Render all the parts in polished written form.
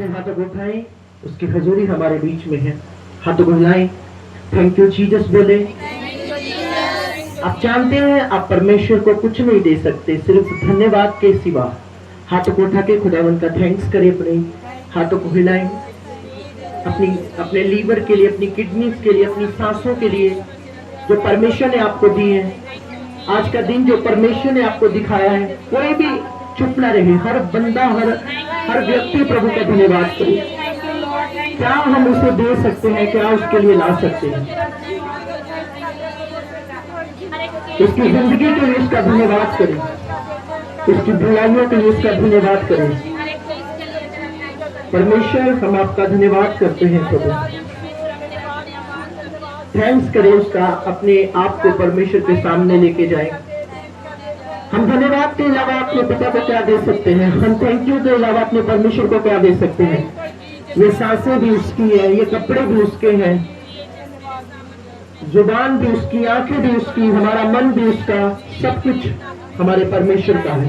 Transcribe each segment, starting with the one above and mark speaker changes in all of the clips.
Speaker 1: अपने हाथों को उठाएं, उसकी हजूरी हमारे बीच में है। हाथों को हिलाएं, थैंक यू जीसस बोले। आप जानते हैं आप परमेश्वर को कुछ नहीं दे सकते सिर्फ धन्यवाद के सिवा। हाथों को उठा के खुदावन का थैंक्स करें, अपने हाथों को हिलाएं, अपने लीवर के लिए, अपनी किडनीज के लिए, अपनी सांसों के लिए जो परमेश्वर ने आपको दी है। आज का दिन जो परमेश्वर ने आपको दिखाया है, कोई भी चुप ना रहे। हर बंदा, हर व्यक्ति प्रभु का धन्यवाद करे। क्या हम उसे दे सकते हैं, क्या उसके लिए ला सकते हैं? उसकी जिंदगी के लिए उसका धन्यवाद करें, उसकी बुराइयों के लिए उसका धन्यवाद करें। परमेश्वर हम आपका धन्यवाद करते हैं प्रभु, थैंक्स करें उसका, अपने आप को परमेश्वर के सामने लेके जाए। हम धन्यवाद के अलावा अपने पिता को क्या दे सकते हैं? हम थैंक यू के अलावा अपने परमेश्वर को क्या दे सकते हैं? ये सांसें भी उसकी है, ये कपड़े भी उसके हैं, जुबान भी उसकी, आंखें भी उसकी, हमारा मन भी उसका, सब कुछ हमारे परमेश्वर का है।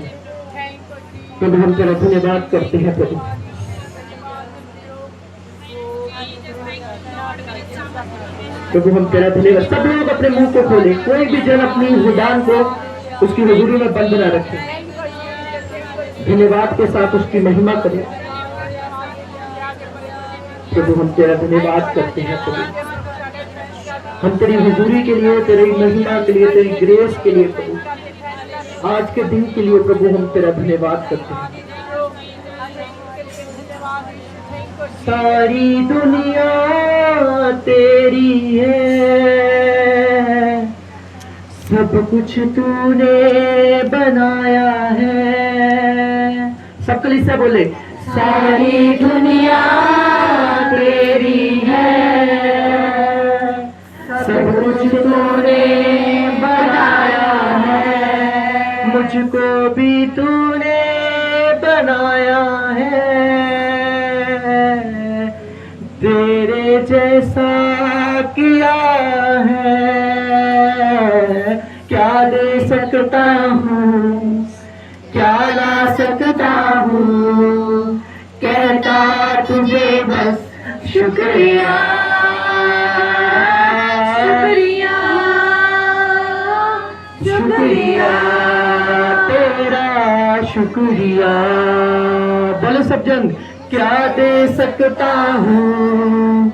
Speaker 1: प्रभु हम तेरा धन्यवाद करते हैं प्रभु। प्रभु हम तेरा धन्यवाद। सब लोग अपने मुंह को खोले, कोई भी जन अपनी जुबान को उसकी हजूरी में बंद न रखे, धन्यवाद के साथ उसकी महिमा करें। प्रभु हम तेरा धन्यवाद करते हैं प्रभु, हम तेरी हुजूरी के लिए, तेरी महिमा के लिए, तेरी ग्रेस के लिए प्रभु, आज के दिन के लिए प्रभु हम तेरा धन्यवाद करते हैं। सारी दुनिया तेरी है, सब कुछ तूने बनाया है। सब कली से बोले, सारी दुनिया तेरी है, सब कुछ तूने बनाया है, मुझको भी तूने बनाया है। तेरे जैसा किया है, क्या दे सकता हूँ, क्या ला सकता हूँ, कहता तुझे बस शुक्रिया, शुक्रिया, शुक्रिया, तेरा शुक्रिया। बोले सब जन, क्या दे सकता हूँ,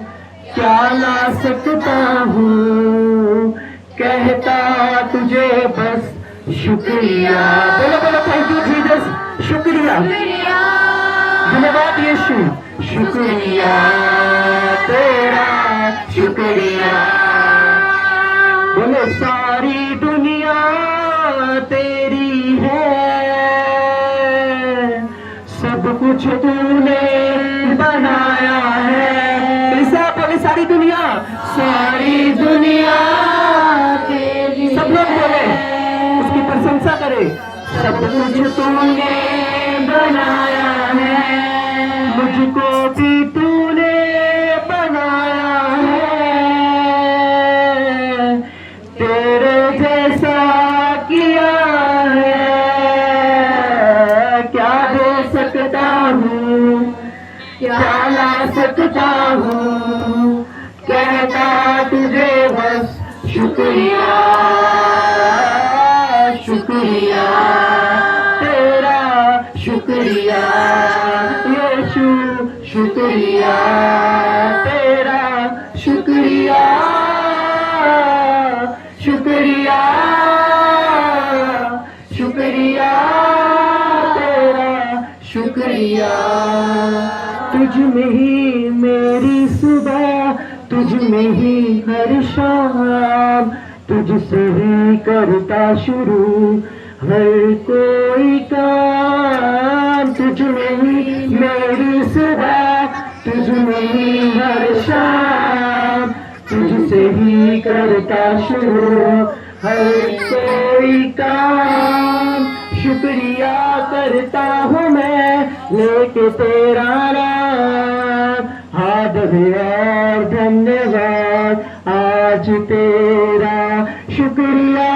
Speaker 1: क्या ला सकता हूँ, कहता तुझे बस शुक्रिया। बोलो बोलो, थैंक यू जीसस, शुक्रिया, धन्यवाद यीशु, शुक्रिया, तेरा शुक्रिया। बोलो सारी दुनिया तेरी है, सब कुछ तूने बनाया है। ऐसा बोले, सारी दुनिया, सारी दुनिया तेरी, सब लोग बोले, उसकी प्रशंसा करे। सब कुछ तूने बनाया है, मुझको भी तूने बनाया है, तेरे जैसा किया है, क्या दे सकता हूँ, क्या ला सकता हूँ, कहता तुझे बस शुक्रिया, शुक्रिया, तेरा शुक्रिया यीशु, शुक्रिया, तेरा शुक्रिया, शुक्रिया, शुक्रिया, तेरा शुक्रिया। तुझ में ही मेरी सुबह, तुझ में ही हर शाम, तुझसे ही करता शुरू हर कोई काम। तुझ में ही मेरी सुबह, तुझ में ही हर शाम, तुझसे ही करता शुरू हर कोई काम। शुक्रिया करता हूँ मैं लेके तेरा नाम, आदर और धन्यवाद आज तेरा शुक्रिया,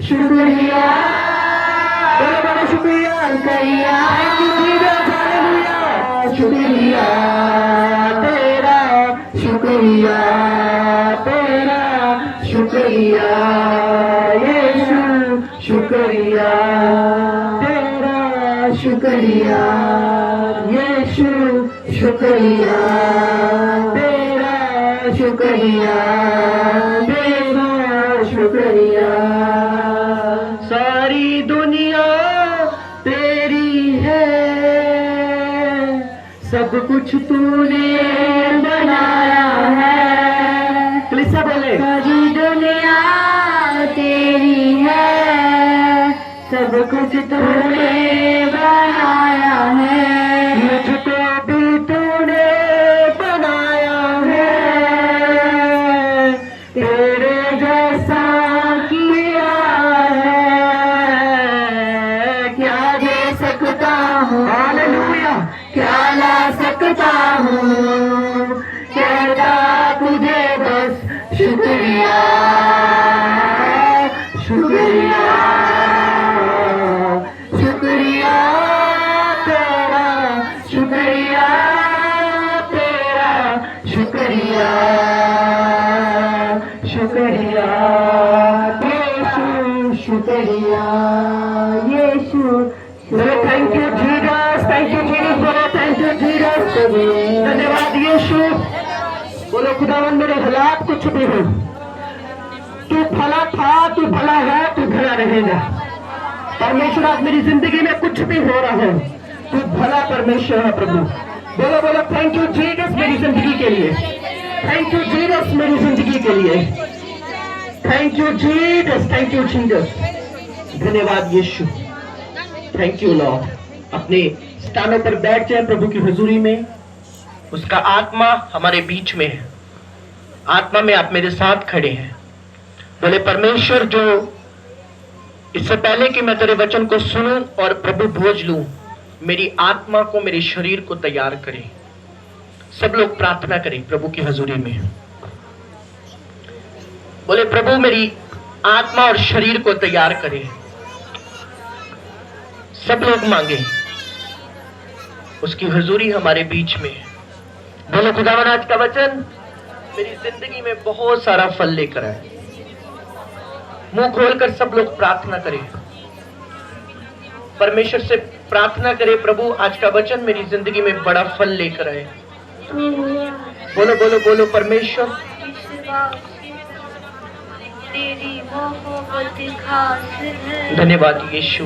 Speaker 1: शुक्रिया, बड़ा बड़ा शुक्रिया, थैंक यू जीसस, हालेलुया। शुक्रिया तेरा, शुक्रिया तेरा, शुक्रिया यीशु, शुक्रिया तेरा, शुक्रिया यीशु, शुक्रिया तेरा, शुक्रिया तेरा, शुक्रिया। सारी दुनिया तेरी है, सब कुछ तूने बनाया है। कलीसिया बोले,
Speaker 2: सारी दुनिया तेरी है, सब कुछ तूने बनाया है।
Speaker 1: मुझको भी तूने बनाया है, तेरे जैसा किया है, क्या दे सकता हूँ, हालेलुया, क्या ला सकता हूँ, कहता तुझे बस शुक्रिया, शुक्रिया, शुक्रिया तेरा, शुक्रिया तेरा, शुक्रिया, शुक्रिया यीशु, शुक्रिया Yeshu. Thank you Jesus, thank you Jesus, बोलो थैंक यू जीसस, धन्यवाद यीशु। बोलो खुदावन मेरे हालात कुछ भी हो, तू भला था, तू भला है, तू भला रहेगा। परमेश्वर आज मेरी जिंदगी में कुछ भी हो रहा है, तू भला परमेश्वर है प्रभु। बोलो बोलो थैंक यू जीसस मेरी जिंदगी के लिए, थैंक यू जीसस मेरी जिंदगी के लिए, thank you Jesus, thank you Jesus, धन्यवाद यीशु, थैंक यू लॉर्ड। अपने स्थानों पर बैठ जाए प्रभु की हुजूरी में। उसका आत्मा हमारे बीच में है, आत्मा में आप मेरे साथ खड़े हैं। बोले परमेश्वर, जो इससे पहले कि मैं तेरे वचन को सुनूं और प्रभु भोज लूं, मेरी आत्मा को, मेरे शरीर को तैयार करे। सब लोग प्रार्थना करें प्रभु की हजूरी में। बोले प्रभु मेरी आत्मा और शरीर को तैयार करे। सब लोग मांगे, उसकी हजूरी हमारे बीच में। बोलो खुदावन आज का वचन मेरी जिंदगी में बहुत सारा फल लेकर आए। मुंह खोलकर सब लोग प्रार्थना करें, परमेश्वर से प्रार्थना करें, प्रभु आज का वचन मेरी जिंदगी में बड़ा फल लेकर आए। बोलो बोलो बोलो परमेश्वर, धन्यवाद यीशु।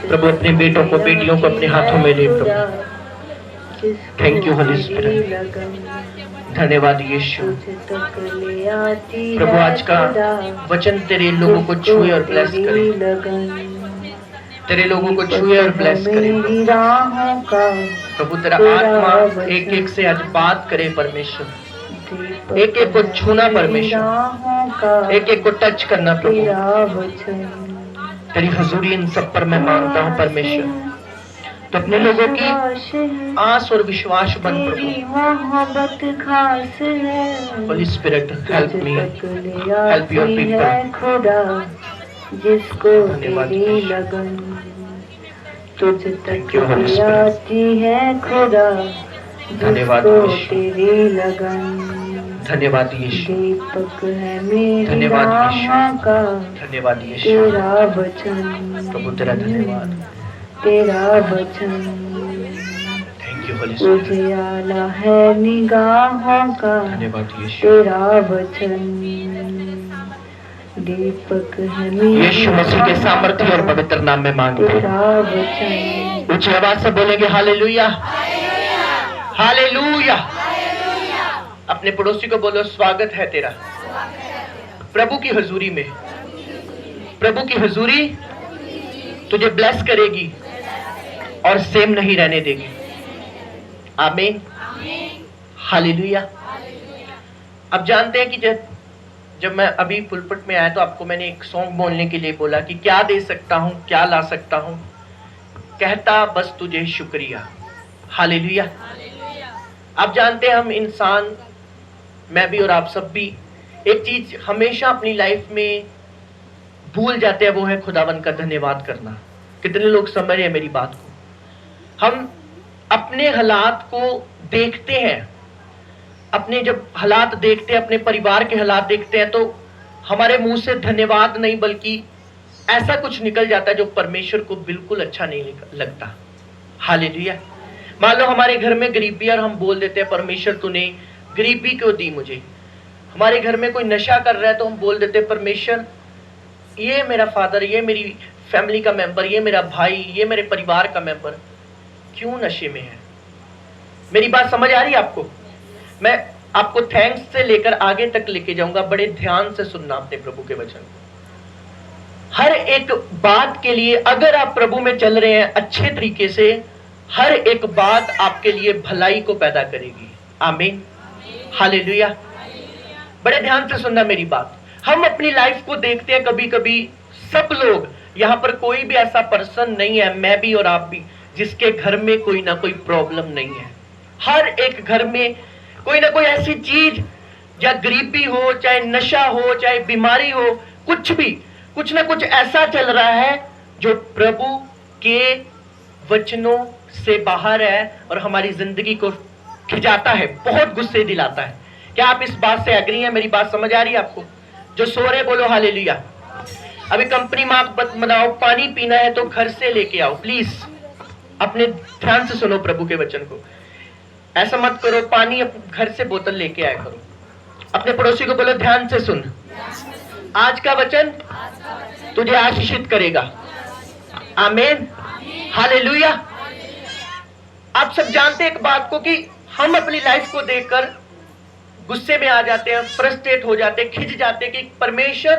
Speaker 1: प्रभु अपने बेटों को, बेटियों को अपने हाथों में ले प्रभु। थैंक यू होली स्पिरिट, धन्यवाद यीशु। प्रभु आज का वचन तेरे लोगों को छुए और ब्लेस करे, तेरे लोगों को छुए और ब्लेस करे प्रभु। तेरा आत्मा एक एक से आज बात करे परमेश्वर, एक एक को छूना परमेश्वर, एक एक को टच करना प्रभु। तेरी हजूरी इन सब पर मैं मांगता हूँ परमेश्वर। तो अपने लोगों की आस और विश्वास बन प्रभु। Holy spirit help me, help your people.
Speaker 2: जिसको तेरी लगन तुझ तक आती है खुदा, जिसको तेरी लगन।
Speaker 1: धन्यवाद यीशु,
Speaker 2: दीपक है मेरी
Speaker 1: धन्यवाद यीशु,
Speaker 2: राह का
Speaker 1: धन्यवाद यीशु।
Speaker 2: तेरा वचन,
Speaker 1: प्रभु तेरा धन्यवाद,
Speaker 2: तेरा वचन।
Speaker 1: थैंक यू होली स्पिरिट,
Speaker 2: तुझे आला है निगाहों का
Speaker 1: धन्यवाद यीशु।
Speaker 2: तेरा वचन, दीपक है मेरी
Speaker 1: यीशु मसीह के सामर्थ्य और पवित्र नाम में मांगते हैं।
Speaker 2: तेरा वचन।
Speaker 1: ऊंची आवाज से बोलेंगे हालेलुया, हालेलुया। अपने पड़ोसी को बोलो स्वागत है तेरा प्रभु की हजूरी में। प्रभु की हजूरी तुझे ब्लेस करेगी और सेम नहीं रहने देगी। आमीन, हालेलुया। अब जानते हैं कि जब मैं अभी पुलपट में आया तो आपको मैंने एक सॉन्ग बोलने के लिए बोला कि क्या दे सकता हूं, क्या ला सकता हूं, कहता बस तुझे शुक्रिया। हालेलुया। आप जानते हैं हम इंसान, मैं भी और आप सब भी, एक चीज हमेशा अपनी लाइफ में भूल जाते हैं, वो है खुदावन का धन्यवाद करना। कितने लोग समझ रहे हैं मेरी बात को? हम
Speaker 3: अपने हालात को देखते हैं, अपने जब हालात देखते हैं, अपने परिवार के हालात देखते हैं, तो हमारे मुंह से धन्यवाद नहीं बल्कि ऐसा कुछ निकल जाता है जो परमेश्वर को बिल्कुल अच्छा नहीं लगता। हालेलुया। मान लो हमारे घर में गरीबी और हम बोल देते हैं परमेश्वर तूने गरीबी क्यों दी मुझे। हमारे घर में कोई नशा कर रहा है तो हम बोल देते हैं परमेश्वर ये मेरा फादर, ये मेरी फैमिली का मेंबर, ये मेरा भाई, ये मेरे परिवार का मेंबर क्यों नशे में है। मेरी बात समझ आ रही है आपको? मैं आपको थैंक्स से लेकर आगे तक लेके जाऊंगा, बड़े ध्यान से सुनना अपने प्रभु के वचन को। हर एक बात के लिए अगर आप प्रभु में चल रहे हैं अच्छे तरीके से, हर एक बात आपके लिए भलाई को पैदा करेगी। आमीन, हालेलुया। बड़े ध्यान से सुनना मेरी बात। हम अपनी लाइफ को देखते हैं, कभी कभी सब लोग, यहां पर कोई भी ऐसा पर्सन नहीं है, मैं भी और आप भी, जिसके घर में कोई ना कोई प्रॉब्लम नहीं है। हर एक घर में कोई ना कोई ऐसी चीज, या गरीबी हो, चाहे नशा हो, चाहे बीमारी हो, कुछ भी, कुछ ना कुछ ऐसा चल रहा है जो प्रभु के वचनों से बाहर है और हमारी जिंदगी को खिंचाता है, बहुत गुस्से दिलाता है। क्या आप इस बात से एग्री हैं? मेरी बात समझ आ रही है आपको? जो सो रहे बोलो हालेलुया। अभी कंपनी में आप बनाओ, पानी पीना है तो घर से लेके आओ, प्लीज अपने ध्यान से सुनो प्रभु के वचन को। ऐसा मत करो, पानी घर से बोतल लेके आया करो। अपने पड़ोसी को बोलो ध्यान से सुन, आज का वचन तुझे आशीषित करेगा। आमीन, हालेलुया। आप सब जानते हैं एक बात को कि हम अपनी लाइफ को देखकर गुस्से में आ जाते हैं, फ्रस्ट्रेट हो जाते हैं, खिंच जाते हैं कि परमेश्वर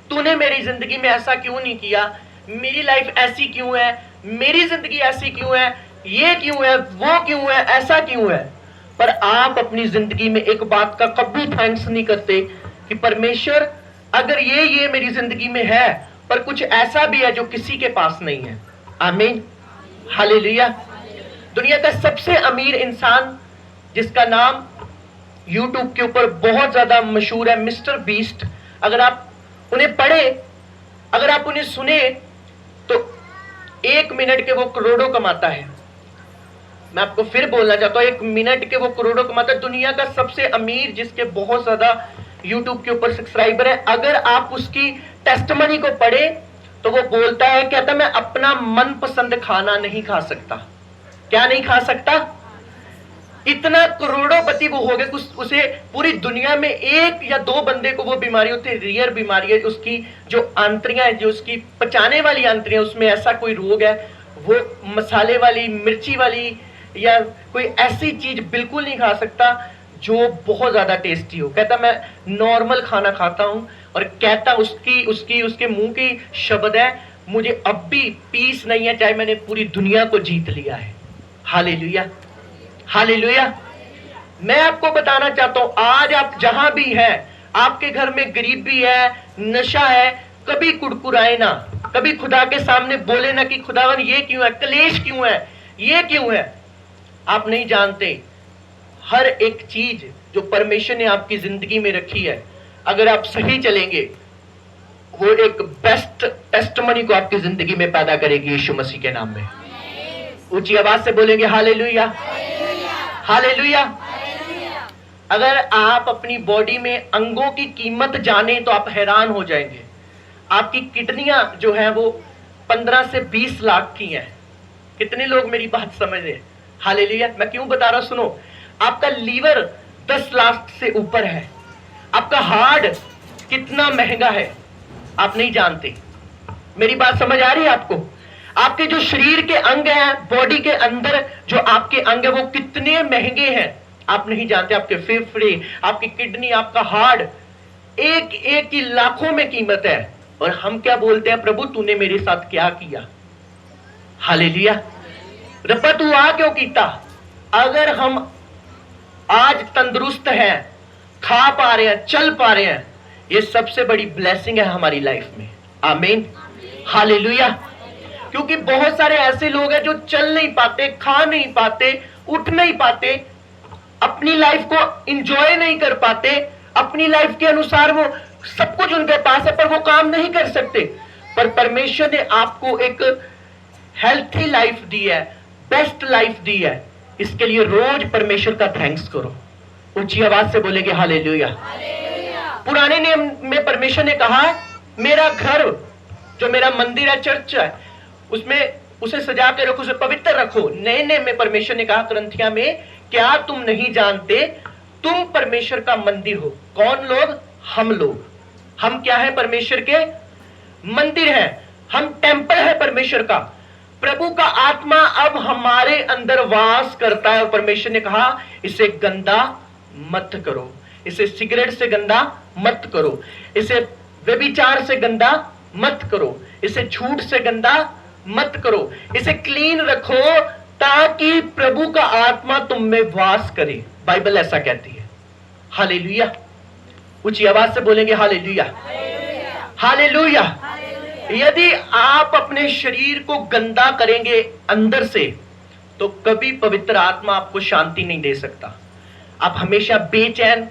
Speaker 3: तूने मेरी जिंदगी में ऐसा क्यों नहीं किया, मेरी लाइफ ऐसी क्यों है, मेरी जिंदगी ऐसी क्यों है, ये क्यों है, वो क्यों है, ऐसा क्यों है। पर आप अपनी जिंदगी में एक बात का कभी थैंक्स नहीं करते कि परमेश्वर अगर ये मेरी जिंदगी में है, पर कुछ ऐसा भी है जो किसी के पास नहीं है। आमीन, हालेलुया। दुनिया का सबसे अमीर इंसान जिसका नाम YouTube के ऊपर बहुत ज्यादा मशहूर है, मिस्टर बीस्ट। अगर आप उन्हें पढ़े, अगर आप उन्हें सुने, तो 1 मिनट के वो करोड़ों कमाता है। मैं आपको फिर बोलना चाहता हूं, 1 मिनट के वो करोड़ों कमाता है। दुनिया का सबसे अमीर जिसके बहुत ज्यादा YouTube के ऊपर सब्सक्राइबर है, अगर आप उसकी टेस्टमनी को पढ़े तो वो बोलता है, कहता मैं अपना मनपसंद खाना नहीं खा सकता। क्या नहीं खा सकता? इतना करोड़ोंपति वो हो गए, उसे पूरी दुनिया में 1 या 2 बंदे को वो बीमारी होती है, रेयर बीमारी है, उसकी जो आंतरियां है, जो उसकी पचाने वाली आंतरियां, उसमें ऐसा कोई रोग है, वो मसाले वाली, मिर्ची वाली या कोई ऐसी चीज बिल्कुल नहीं खा सकता जो बहुत ज्यादा टेस्टी हो। कहता मैं नॉर्मल खाना खाता हूं, और कहता उसके मुंह की शब्द है, मुझे अब भी पीस नहीं है, चाहे मैंने पूरी दुनिया को जीत लिया है। Hallelujah, hallelujah. मैं आपको बताना चाहता हूं, आज आप जहां भी हैं, आपके घर में गरीबी है, नशा है, कभी कुड़कुड़ाए ना, कभी खुदा के सामने बोले ना कि खुदावन ये क्यों है, क्लेश क्यों है, ये क्यों है। आप नहीं जानते, हर एक चीज जो परमेश्वर ने आपकी जिंदगी में रखी है, अगर आप सही चलेंगे, वो एक बेस्ट टेस्टमनी को आपकी जिंदगी में पैदा करेगी यीशु मसीह के नाम में। ऊंची आवाज से बोलेंगे हालेलुया, हालेलुया। अगर आप अपनी बॉडी में अंगों की कीमत जाने तो आप हैरान हो जाएंगे। आपकी किडनियां जो है वो 15 से 20 लाख की हैं। कितने लोग मेरी बात समझ रहे हैं? हालेलुया। मैं क्यों बता रहा हूं, सुनो। आपका लीवर 10 लाख से ऊपर है। आपका हार्ट कितना महंगा है आप नहीं जानते। मेरी बात समझ आ रही है आपको? आपके जो शरीर के अंग हैं, बॉडी के अंदर जो आपके अंग है, वो कितने महंगे हैं आप नहीं जानते। आपके फेफड़े, आपकी किडनी, आपका हार्ट, एक एक की लाखों में कीमत है। और हम क्या बोलते हैं, प्रभु तूने मेरे साथ क्या किया। हालेलुया। रब्बा तू आ क्यों कीता। अगर हम आज तंदुरुस्त हैं, खा पा रहे हैं, चल पा रहे हैं, ये सबसे बड़ी ब्लेसिंग है हमारी लाइफ में। आमीन, हालेलुया। क्योंकि बहुत सारे ऐसे लोग हैं जो चल नहीं पाते, खा नहीं पाते, उठ नहीं पाते, अपनी लाइफ को एंजॉय नहीं कर पाते, अपनी लाइफ के अनुसार वो सब कुछ उनके पास है पर वो काम नहीं कर सकते। पर परमेश्वर ने आपको एक हेल्थी लाइफ दी है, बेस्ट लाइफ दी है। इसके लिए रोज परमेश्वर का थैंक्स करो। ऊंची आवाज से बोलेंगे हालेलुया। पुराने नियम में परमेश्वर ने कहा मेरा घर जो मेरा मंदिर है, चर्च है, उसमें उसे सजा के रखो, उसे पवित्र रखो। नए नियम में परमेश्वर ने कहा कुरिन्थियों में, क्या तुम नहीं जानते तुम परमेश्वर का मंदिर हो? कौन लोग? हम लोग। हम क्या है? परमेश्वर के मंदिर है, हम टेंपल है परमेश्वर का। प्रभु का आत्मा अब हमारे अंदर वास करता है और परमेश्वर ने कहा इसे गंदा मत करो, इसे सिगरेट से गंदा मत करो, इसे व्यभिचार से गंदा मत करो, इसे झूठ से गंदा मत करो, इसे क्लीन रखो ताकि प्रभु का आत्मा तुम में वास करे। बाइबल ऐसा कहती है। हालेलुया। ऊंची आवाज से बोलेंगे हालेलुया, हालेलुया। यदि आप अपने शरीर को गंदा करेंगे अंदर से तो कभी पवित्र आत्मा आपको शांति नहीं दे सकता। आप हमेशा बेचैन,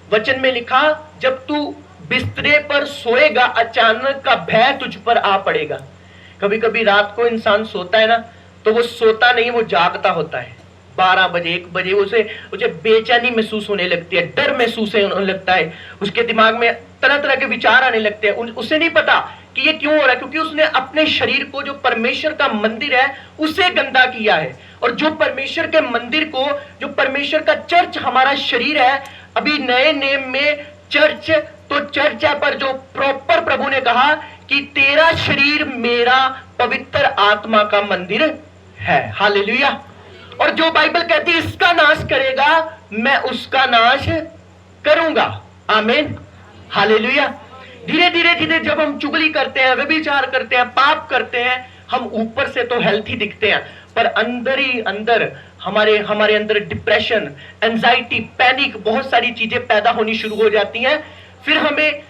Speaker 3: वचन में लिखा जब तू बिस्तरे पर सोएगा अचानक का भय तुझ पर आ पड़ेगा। कभी कभी रात को इंसान सोता है ना, तो वो सोता नहीं, वो जागता होता है। 12 बजे 1 बजे उसे बेचैनी महसूस होने लगती है, डर महसूस होने लगता है, उसके दिमाग में तरह तरह के विचार आने लगते हैं। उसे नहीं पता कि ये क्यों हो रहा है, क्योंकि उसने अपने शरीर को जो परमेश्वर का मंदिर है उसे गंदा किया है। और जो परमेश्वर के मंदिर को, जो परमेश्वर का चर्च हमारा शरीर है, अभी नए नेम में चर्च तो चर्च है, पर जो प्रॉपर प्रभु ने कहा कि तेरा शरीर मेरा पवित्र आत्मा का मंदिर है। हालेलुया। और जो बाइबल कहती है इसका नाश करेगा मैं उसका नाश करूंगा। आमीन। हालेलुया। धीरे धीरे धीरे जब हम चुगली करते हैं, व्यभिचार करते हैं, पाप करते हैं, हम ऊपर से तो हेल्थी दिखते हैं, पर अंदर ही अंदर हमारे अंदर डिप्रेशन, एंजाइटी, पैनिक, बहुत सारी चीजें पैदा होनी शुरू हो जाती हैं। फिर हमें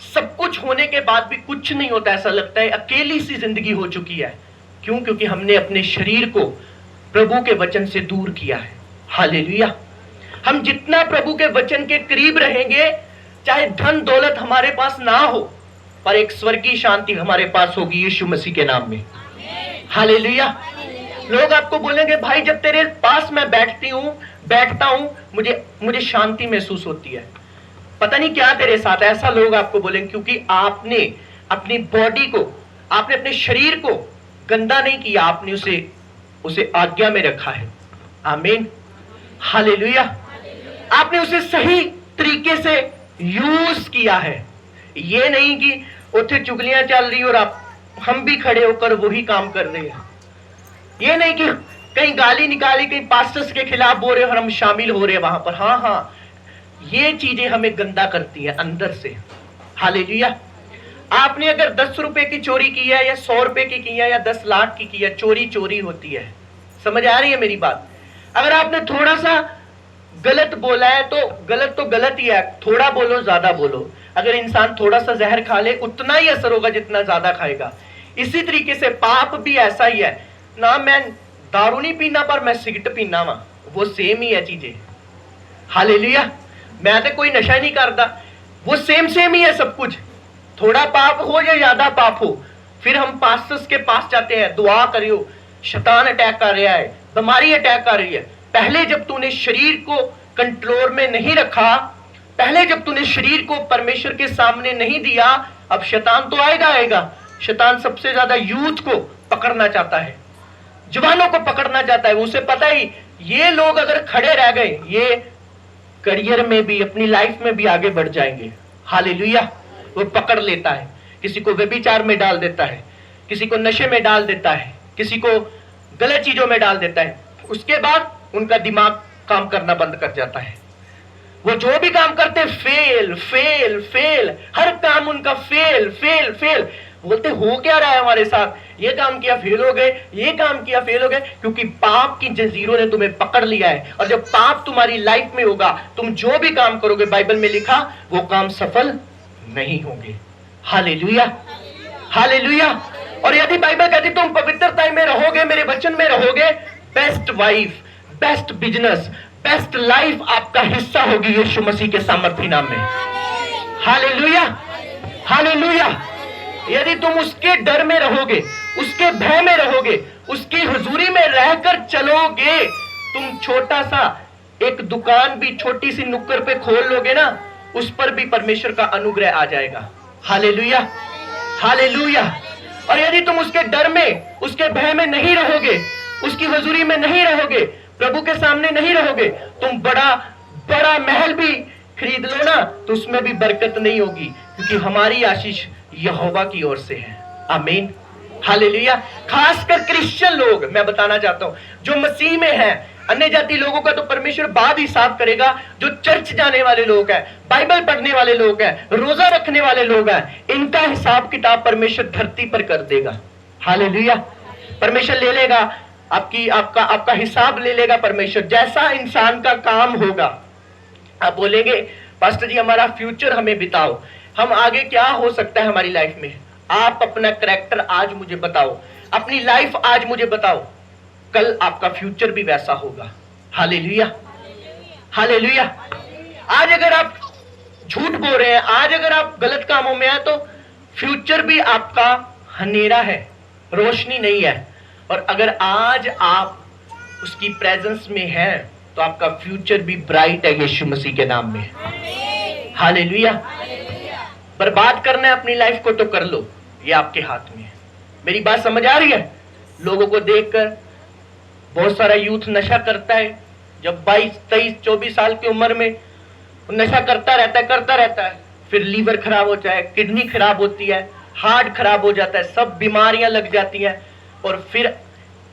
Speaker 3: सब कुछ होने के बाद भी कुछ नहीं होता, ऐसा लगता है अकेली सी जिंदगी हो चुकी है। क्यों? क्योंकि हमने अपने शरीर को प्रभु के वचन से दूर किया है। हालेलुया। हम जितना प्रभु के वचन के करीब रहेंगे, चाहे धन दौलत हमारे पास ना हो, पर एक स्वर्गीय शांति हमारे पास होगी यीशु मसीह के नाम में। हालेलुया। लोग आपको बोलेंगे भाई जब तेरे पास मैं बैठता हूं मुझे शांति महसूस होती है। पता नहीं क्या तेरे साथ, ऐसा लोग आपको बोलेंगे, क्योंकि आपने अपनी बॉडी को, आपने अपने शरीर को गंदा नहीं किया, आपने उसे आज्ञा में रखा है। आमीन। हालेलुया। आपने उसे सही तरीके से यूज किया है। ये नहीं कि उठे चुगलियां चल रही और हम भी खड़े होकर वही काम कर रहे हैं। ये नहीं कि कहीं गाली निकाली, कहीं पास्टर्स के खिलाफ बोल रहे और हम शामिल हो रहे हैं वहां पर। हाँ, ये चीजें हमें गंदा करती है अंदर से। हालेलुया। आपने अगर 10 रुपए की चोरी की है या 100 रुपए की है या 10 लाख की है, चोरी होती है। समझ आ रही है मेरी बात? अगर आपने थोड़ा सा गलत बोला है तो गलत ही है, थोड़ा बोलो ज्यादा बोलो। अगर इंसान थोड़ा सा जहर खा ले उतना ही असर होगा जितना ज्यादा खाएगा। इसी तरीके से पाप भी ऐसा ही है ना। मैं दारू नहीं पीना पर मैं सिगरेट पीना वा, वो सेम ही है चीजें। हालेलुया। मैं तो कोई नशा नहीं करता, वो सेम ही है सब कुछ। थोड़ा पाप हो या ज्यादा पाप हो, फिर हम पास्टर्स के पास जाते हैं, दुआ करियो, शैतान अटैक कर रहा है, बीमारी अटैक कर रही है। पहले जब तूने शरीर को कंट्रोल में नहीं रखा, पहले जब तूने शरीर को परमेश्वर के सामने नहीं दिया, अब शैतान तो आएगा। शैतान सबसे ज्यादा यूथ को पकड़ना चाहता है, जवानों को पकड़ना चाहता है। उसे पता ही ये लोग अगर खड़े रह गए, ये करियर में भी, अपनी लाइफ में भी आगे बढ़ जाएंगे। हालेलुया। वो पकड़ लेता है, किसी को व्यभिचार में डाल देता है, किसी को नशे में डाल देता है, किसी को गलत चीजों में डाल देता है। उसके बाद उनका दिमाग काम करना बंद कर जाता है। वो जो भी काम करते फेल, हर काम उनका फेल। बोलते हो क्या रहा है हमारे साथ? ये काम किया फेल हो गए, ये काम किया फेल हो गए, क्योंकि पाप की जंजीरों ने तुम्हें पकड़ लिया है। और जब पाप तुम्हारी लाइफ में होगा, तुम जो भी काम करोगे, बाइबल में लिखा, वो काम सफल नहीं होंगे। Hallelujah, hallelujah. और यदि बाइबल कहती तुम पवित्रता में रहोगे, मेरे वचन में रहोगे, best wife, best business, best life आपका हिस्सा होगी यीशु मसीह के सामर्थी नाम में। Hallelujah, hallelujah. यदि तुम उसके डर में रहोगे, उसके भय में रहोगे, उसकी हुजूरी में रहकर चलोगे, तुम छोटा सा एक दुकान भी छोटी सी नुक्कड़ पे खोल लोगे ना, उस पर भी परमेश्वर का अनुग्रह आ जाएगा। Hallelujah, hallelujah. और यदि तुम उसके डर में, उसके भय में नहीं रहोगे, उसकी हुजूरी में नहीं रहोगे, प्रभु के सामने नहीं रहोगे, तुम बड़ा बड़ा महल भी खरीद लो ना, तो उसमें भी बरकत नहीं होगी, क्योंकि हमारी आशीष यहोवा की ओर से है। आमीन, हालेलुया। खासकर क्रिश्चियन लोग, मैं बताना चाहता हूं, जो मसीह में हैं, अन्य जाति लोगों का तो परमेश्वर बाद हिसाब करेगा। जो चर्च जाने वाले लोग हैं, बाइबल पढ़ने वाले लोग हैं, रोजा रखने वाले लोग हैं, इनका हिसाब किताब परमेश्वर धरती पर कर देगा। हालेलुया। परमेश्वर ले लेगा आपका हिसाब ले लेगा परमेश्वर, जैसा इंसान का काम होगा। आप बोलेंगे पास्टर जी हमारा फ्यूचर हमें बताओ, हम आगे क्या हो सकता है हमारी लाइफ में। आप अपना कैरेक्टर आज मुझे बताओ, अपनी लाइफ आज मुझे बताओ, कल आपका फ्यूचर भी वैसा होगा। Hallelujah, hallelujah. आज अगर आप झूठ बोल रहे हैं, आज अगर आप गलत कामों में हैं, तो फ्यूचर भी आपका हनेरा है, रोशनी नहीं है। और अगर आज आप उसकी प्रेजेंस में हैं, तो आपका फ्यूचर भी ब्राइट है यीशु मसीह के नाम में। हालेलुया। बर्बाद करना है अपनी लाइफ को तो कर लो, ये आपके हाथ में है। मेरी बात समझ आ रही है? लोगों को देखकर बहुत सारा यूथ नशा करता है, जब 22, 23, 24 साल की उम्र में नशा करता रहता है, फिर लीवर खराब हो जाए, किडनी खराब होती है, हार्ट खराब हो जाता है, सब बीमारियां लग जाती हैं, और फिर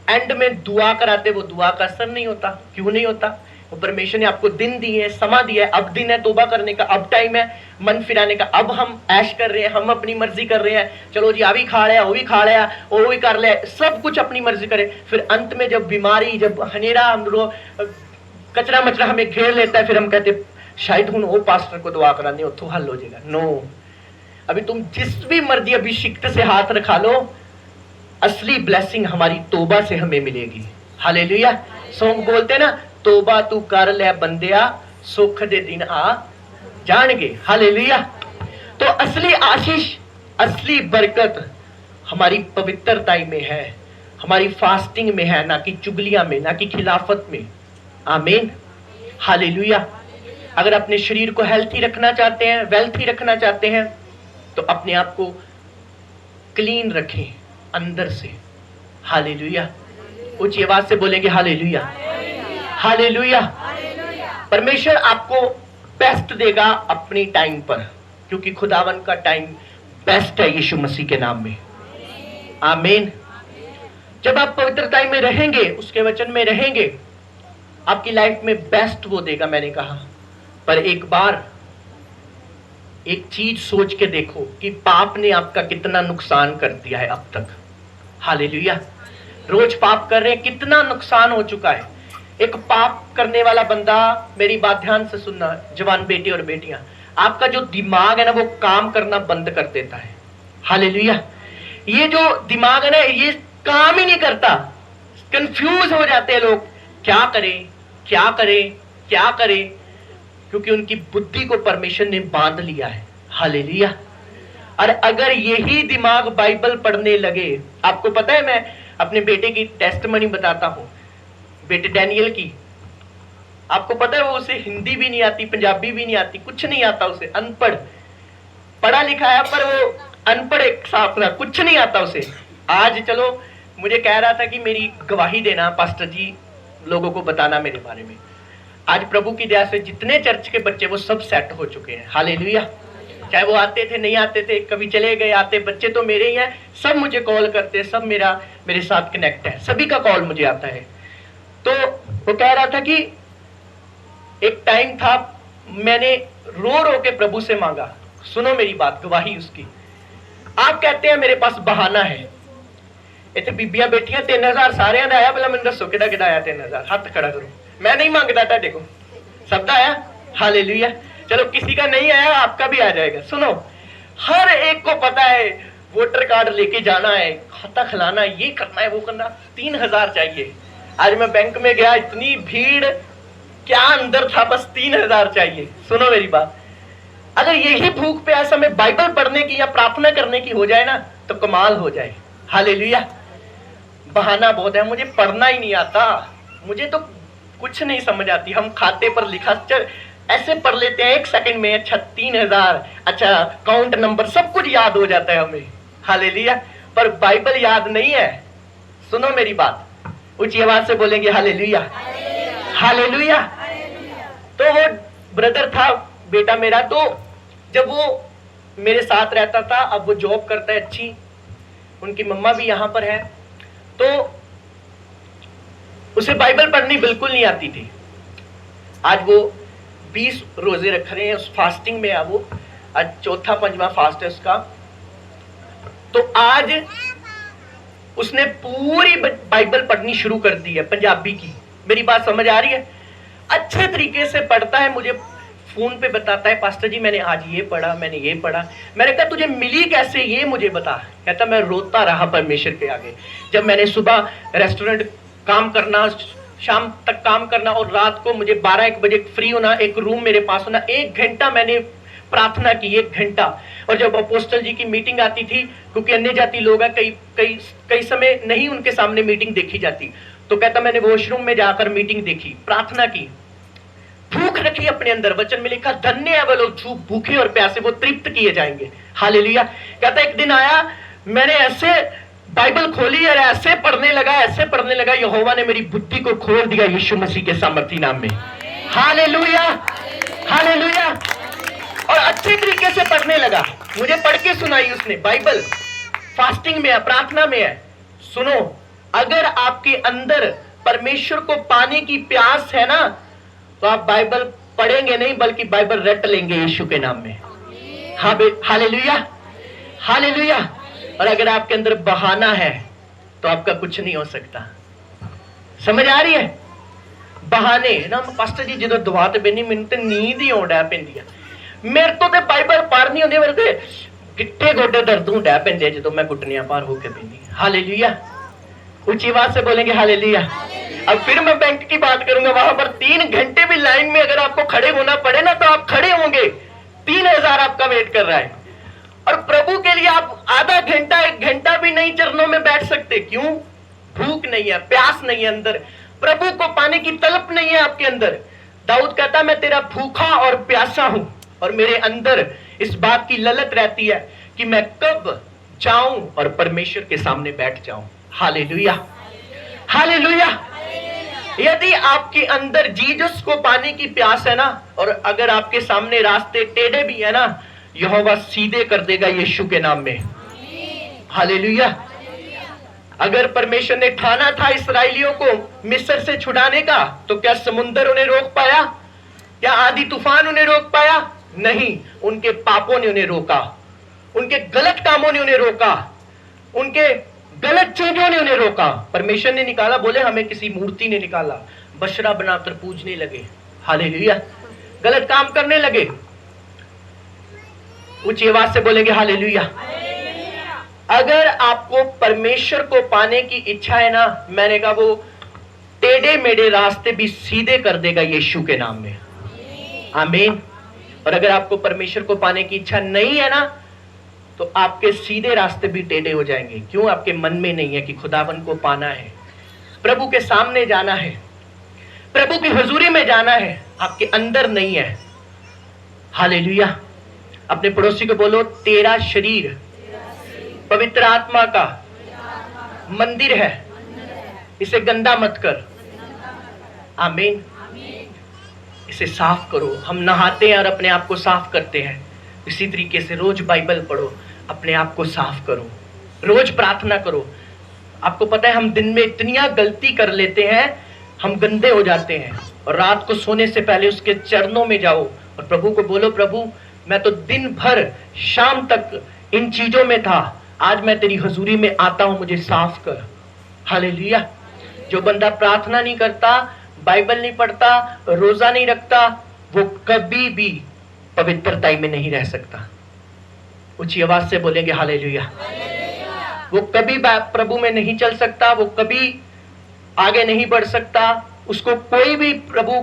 Speaker 3: एंड में दुआ कराते, वो दुआ का असर नहीं होता। क्यों नहीं होता? वो परमेश्वर ने आपको दिन दिए, समा दिया है, अब दिन है तौबा करने का, अब टाइम है मन फिराने का, अब हम ऐश कर रहे हैं, हम अपनी मर्जी कर रहे हैं, चलो जी अभी खा लिया, वो भी खा लिया, वो भी कर लिया, सब कुछ अपनी मर्जी करे। फिर अंत में जब बीमारी, जब हनेरा, हम कचरा मचरा हमें घेर लेता है, फिर हम कहते शायद हूं वो पास्टर को दुआ करानी हो तो हल हो जाएगा। नो, अभी तुम जिस भी मर्जी अभिषिक्त से हाथ रखा लो, असली ब्लेसिंग हमारी तौबा से हमें मिलेगी। हालेलुया। सॉन्ग बोलते ना, तौबा तू कर ले बंदिया, सुख दे दिन आ जाएंगे। हालेलुया। तो असली आशीष, असली बरकत हमारी पवित्रता में है, हमारी फास्टिंग में है, ना कि चुगलियां में, ना कि खिलाफत में। आमीन, हालेलुया। अगर अपने शरीर को हेल्थी रखना चाहते हैं, वेल्थी रखना चाहते हैं, तो अपने आप को क्लीन रखें अंदर से। हालेलुया। ऊंची आवाज से बोलेंगे हालेलुया, हालेलुया। परमेश्वर आपको बेस्ट देगा अपनी टाइम पर, क्योंकि खुदावन का टाइम बेस्ट है यीशु मसीह के नाम में। आमीन। जब आप पवित्रता में रहेंगे, उसके वचन में रहेंगे, आपकी लाइफ में बेस्ट वो देगा, मैंने कहा। पर एक बार एक चीज सोच के देखो कि पाप ने आपका कितना नुकसान कर दिया है अब तक। हालेलुया। रोज पाप कर रहे हैं, कितना नुकसान हो चुका है। एक पाप करने वाला बंदा, मेरी बात ध्यान से सुनना जवान बेटे और बेटियां, आपका जो दिमाग है ना, वो काम करना बंद कर देता है। हालेलुया। ये जो दिमाग है ना, ये काम ही नहीं करता, कंफ्यूज हो जाते हैं लोग, क्या करें क्या करें क्या करें, क्योंकि उनकी बुद्धि को परमेश्वर ने बांध लिया है। हालेलुया। और अगर यही दिमाग बाइबल पढ़ने लगे, आपको पता है, मैं अपने बेटे की टेस्टमनी बताता हूं, बेटे डैनियल की। आपको पता है वो उसे हिंदी भी नहीं आती, पंजाबी भी नहीं आती, कुछ नहीं आता उसे, अनपढ़, पढ़ा लिखा है पर वो अनपढ़ एक साफ रहा, कुछ नहीं आता उसे। आज चलो मुझे कह रहा था कि मेरी गवाही देना पास्टर जी, लोगों को बताना मेरे बारे में। आज प्रभु की दया से जितने चर्च के बच्चे वो सब सेट हो चुके हैं। हालेलुया। चाहे वो आते थे नहीं आते थे, कभी चले गए, आते बच्चे तो मेरे ही हैं, सब मुझे कॉल करते, सब मेरे साथ कनेक्ट है, सभी का कॉल मुझे आता है। तो वो कह रहा था कि एक टाइम था, मैंने रो रो के प्रभु से मांगा। सुनो मेरी बात, गवाही उसकी। आप कहते हैं मेरे पास बहाना है, इतने बीबियां बैठियां, 3000 सारे ने आया, भला मैंने दसो कि आया 3000, हाथ खड़ा करो। मैं नहीं मांगता था, देखो सबका आया। हालेलुया। चलो किसी का नहीं आया, आपका भी आ जाएगा। सुनो, हर एक को पता है वोटर कार्ड लेके जाना है, खाता खिलाना, ये करना है, वो करना, 3000 चाहिए। आज मैं बैंक में गया, इतनी भीड़, क्या अंदर था, बस 3000 चाहिए। सुनो मेरी बात, अगर यही भूख प्यास हमें बाइबल पढ़ने की या प्रार्थना करने की हो जाए ना, तो कमाल हो जाए। हालेलुया। बहाना बहुत है, मुझे पढ़ना ही नहीं आता, मुझे तो कुछ नहीं समझ आती। हम खाते पर लिखा ऐसे पढ़ लेते हैं 1 सेकंड में, अच्छा 3000, अच्छा काउंट नंबर सब कुछ याद हो जाता है हमें, हालेलुया। पर बाइबल याद नहीं है। सुनो मेरी बात, ऊंची आवाज से बोलेंगे हालेलुया, हालेलुया। तो वो ब्रदर था बेटा मेरा, तो जब वो मेरे साथ रहता था, अब वो जॉब करता है अच्छी, उनकी मम्मा भी यहाँ पर है, तो उसे बाइबल पढ़नी बिल्कुल नहीं आती थी। आज वो 20 रोजे रख रहे हैं, उस फास्टिंग में है वो, आज 4था-5वां फास्ट है उसका। तो आज उसने पूरी बाइबल पढ़नी शुरू कर दी है, पंजाबी की। मेरी बात समझ आ रही है? अच्छे तरीके से पढ़ता है, मुझे फोन पे बताता है, पास्टर जी मैंने आज ये पढ़ा, मैंने ये पढ़ा। मैंने कहा तुझे मिली कैसे, ये मुझे बता। कहता मैं रोता रहा परमेश्वर के आगे। जब मैंने सुबह रेस्टोरेंट काम करना, शाम तक काम करना, और रात को मुझे 12-1 बजे फ्री होना, एक रूम मेरे पास होना, 1 घंटा मैंने प्रार्थना की, 1 घंटा। और जब अपोस्टल जी की मीटिंग आती थी, क्योंकि अन्य जाति लोग हैं, कई समय नहीं उनके सामने मीटिंग देखी जाती, तो कहता मैंने वॉशरूम में जाकर मीटिंग देखी, प्रार्थना की, भूख रखी अपने अंदर। वचन में लिखा धन्य है वो लोग जो भूखे और प्यासे, वो तृप्त किए जाएंगे, हालेलुया। कहता एक दिन आया, मैंने ऐसे बाइबल खोली और ऐसे पढ़ने लगा, यहोवा ने मेरी बुद्धि को खोल दिया यीशु मसीह के सामर्थी नाम में, हालेलुया, हालेलुया। और अच्छे तरीके से पढ़ने लगा। मुझे पढ़ के सुनाई उसने बाइबल, फास्टिंग में है, प्रार्थना में है। सुनो, अगर आपके अंदर परमेश्वर को पाने की प्यास है ना, तो आप बाइबल पढ़ेंगे नहीं बल्कि बाइबल रट लेंगे यीशु के नाम में, हालेलुया, हालेलुया। और अगर आपके अंदर बहाना है तो आपका कुछ नहीं हो सकता। समझ आ रही है? बहाने ना, पास्टर जी जो दुआ ते बेनी मैनूं ते नींद ही आउंदा पैंदी है, मेरे तो ते बाइबल पढ़ नहीं होंदी, मेरे ते गिट्टे गोडे दर्द होंदा पैंदे जो मैं घुटनियां पार होके बेनी, हालेलुया। ऊंची आवाज से बोलेंगे हालेलुया। अब फिर मैं बैंक की बात करूंगा, वहां पर 3 घंटे भी लाइन में अगर आपको खड़े होना पड़े ना, तो आप खड़े होंगे, 3000 आपका वेट कर रहा है। और प्रभु के लिए आप आधा घंटा 1 घंटा भी नहीं चरणों में बैठ सकते। क्यों? भूख नहीं है, प्यास नहीं है अंदर, प्रभु को पाने की तलब नहीं है आपके अंदर। दाऊद कहता मैं तेरा भूखा और प्यासा हूं, और मेरे अंदर इस बात की ललक रहती है कि मैं कब जाऊं और परमेश्वर के सामने बैठ जाऊं, हालेलुया, हालेलुया। यदि आपके अंदर जीसस को पाने की प्यास है ना, और अगर आपके सामने रास्ते टेढ़े भी है ना, यहोवा सीधे कर देगा यीशु के नाम में, हालेलुया। अगर परमेश्वर ने ठाना था इस्राएलियों को मिस्र से छुड़ाने का, तो क्या समुद्र उन्हें रोक पाया? क्या आंधी तूफान उन्हें रोक पाया? नहीं, उनके पापों ने उन्हें रोका, उनके गलत कामों ने उन्हें रोका, उनके गलत चीजों ने उन्हें रोका। परमेश्वर ने निकाला, बोले हमें किसी मूर्ति ने निकाला, बशरा बनाकर पूजने लगे, हालेलुया, गलत काम करने लगे। ऊंची आवाज से बोलेंगे हालेलुया। अगर आपको परमेश्वर को पाने की इच्छा है ना, मैंने कहा वो टेढ़े मेढ़े रास्ते भी सीधे कर देगा यीशु के नाम में, आमीन। और अगर आपको परमेश्वर को पाने की इच्छा नहीं है ना, तो आपके सीधे रास्ते भी टेढ़े हो जाएंगे। क्यों? आपके मन में नहीं है कि खुदावन को पाना है, प्रभु के सामने जाना है, प्रभु की हुजूरी में जाना है, आपके अंदर नहीं है, हालेलुया। अपने पड़ोसी को बोलो, तेरा शरीर पवित्र आत्मा का मंदिर है, इसे गंदा मत कर, आमीन। इसे साफ करो। हम नहाते हैं और अपने आप को साफ करते हैं, इसी तरीके से रोज बाइबल पढ़ो, अपने आप को साफ करो, रोज प्रार्थना करो। आपको पता है हम दिन में इतनियां गलती कर लेते हैं, हम गंदे हो जाते हैं, और रात को सोने से पहले उसके चरणों में जाओ और प्रभु को बोलो, प्रभु मैं तो दिन भर शाम तक इन चीजों में था, आज मैं तेरी हुजूरी में आता हूं, मुझे साफ कर, हालेलुया। जो बंदा प्रार्थना नहीं करता, बाइबल नहीं पढ़ता, रोजा नहीं रखता, वो कभी भी पवित्रता में नहीं रह सकता। ऊंची आवाज से बोलेंगे हालेलुया। वो कभी प्रभु में नहीं चल सकता, वो कभी आगे नहीं बढ़ सकता, उसको कोई भी प्रभु,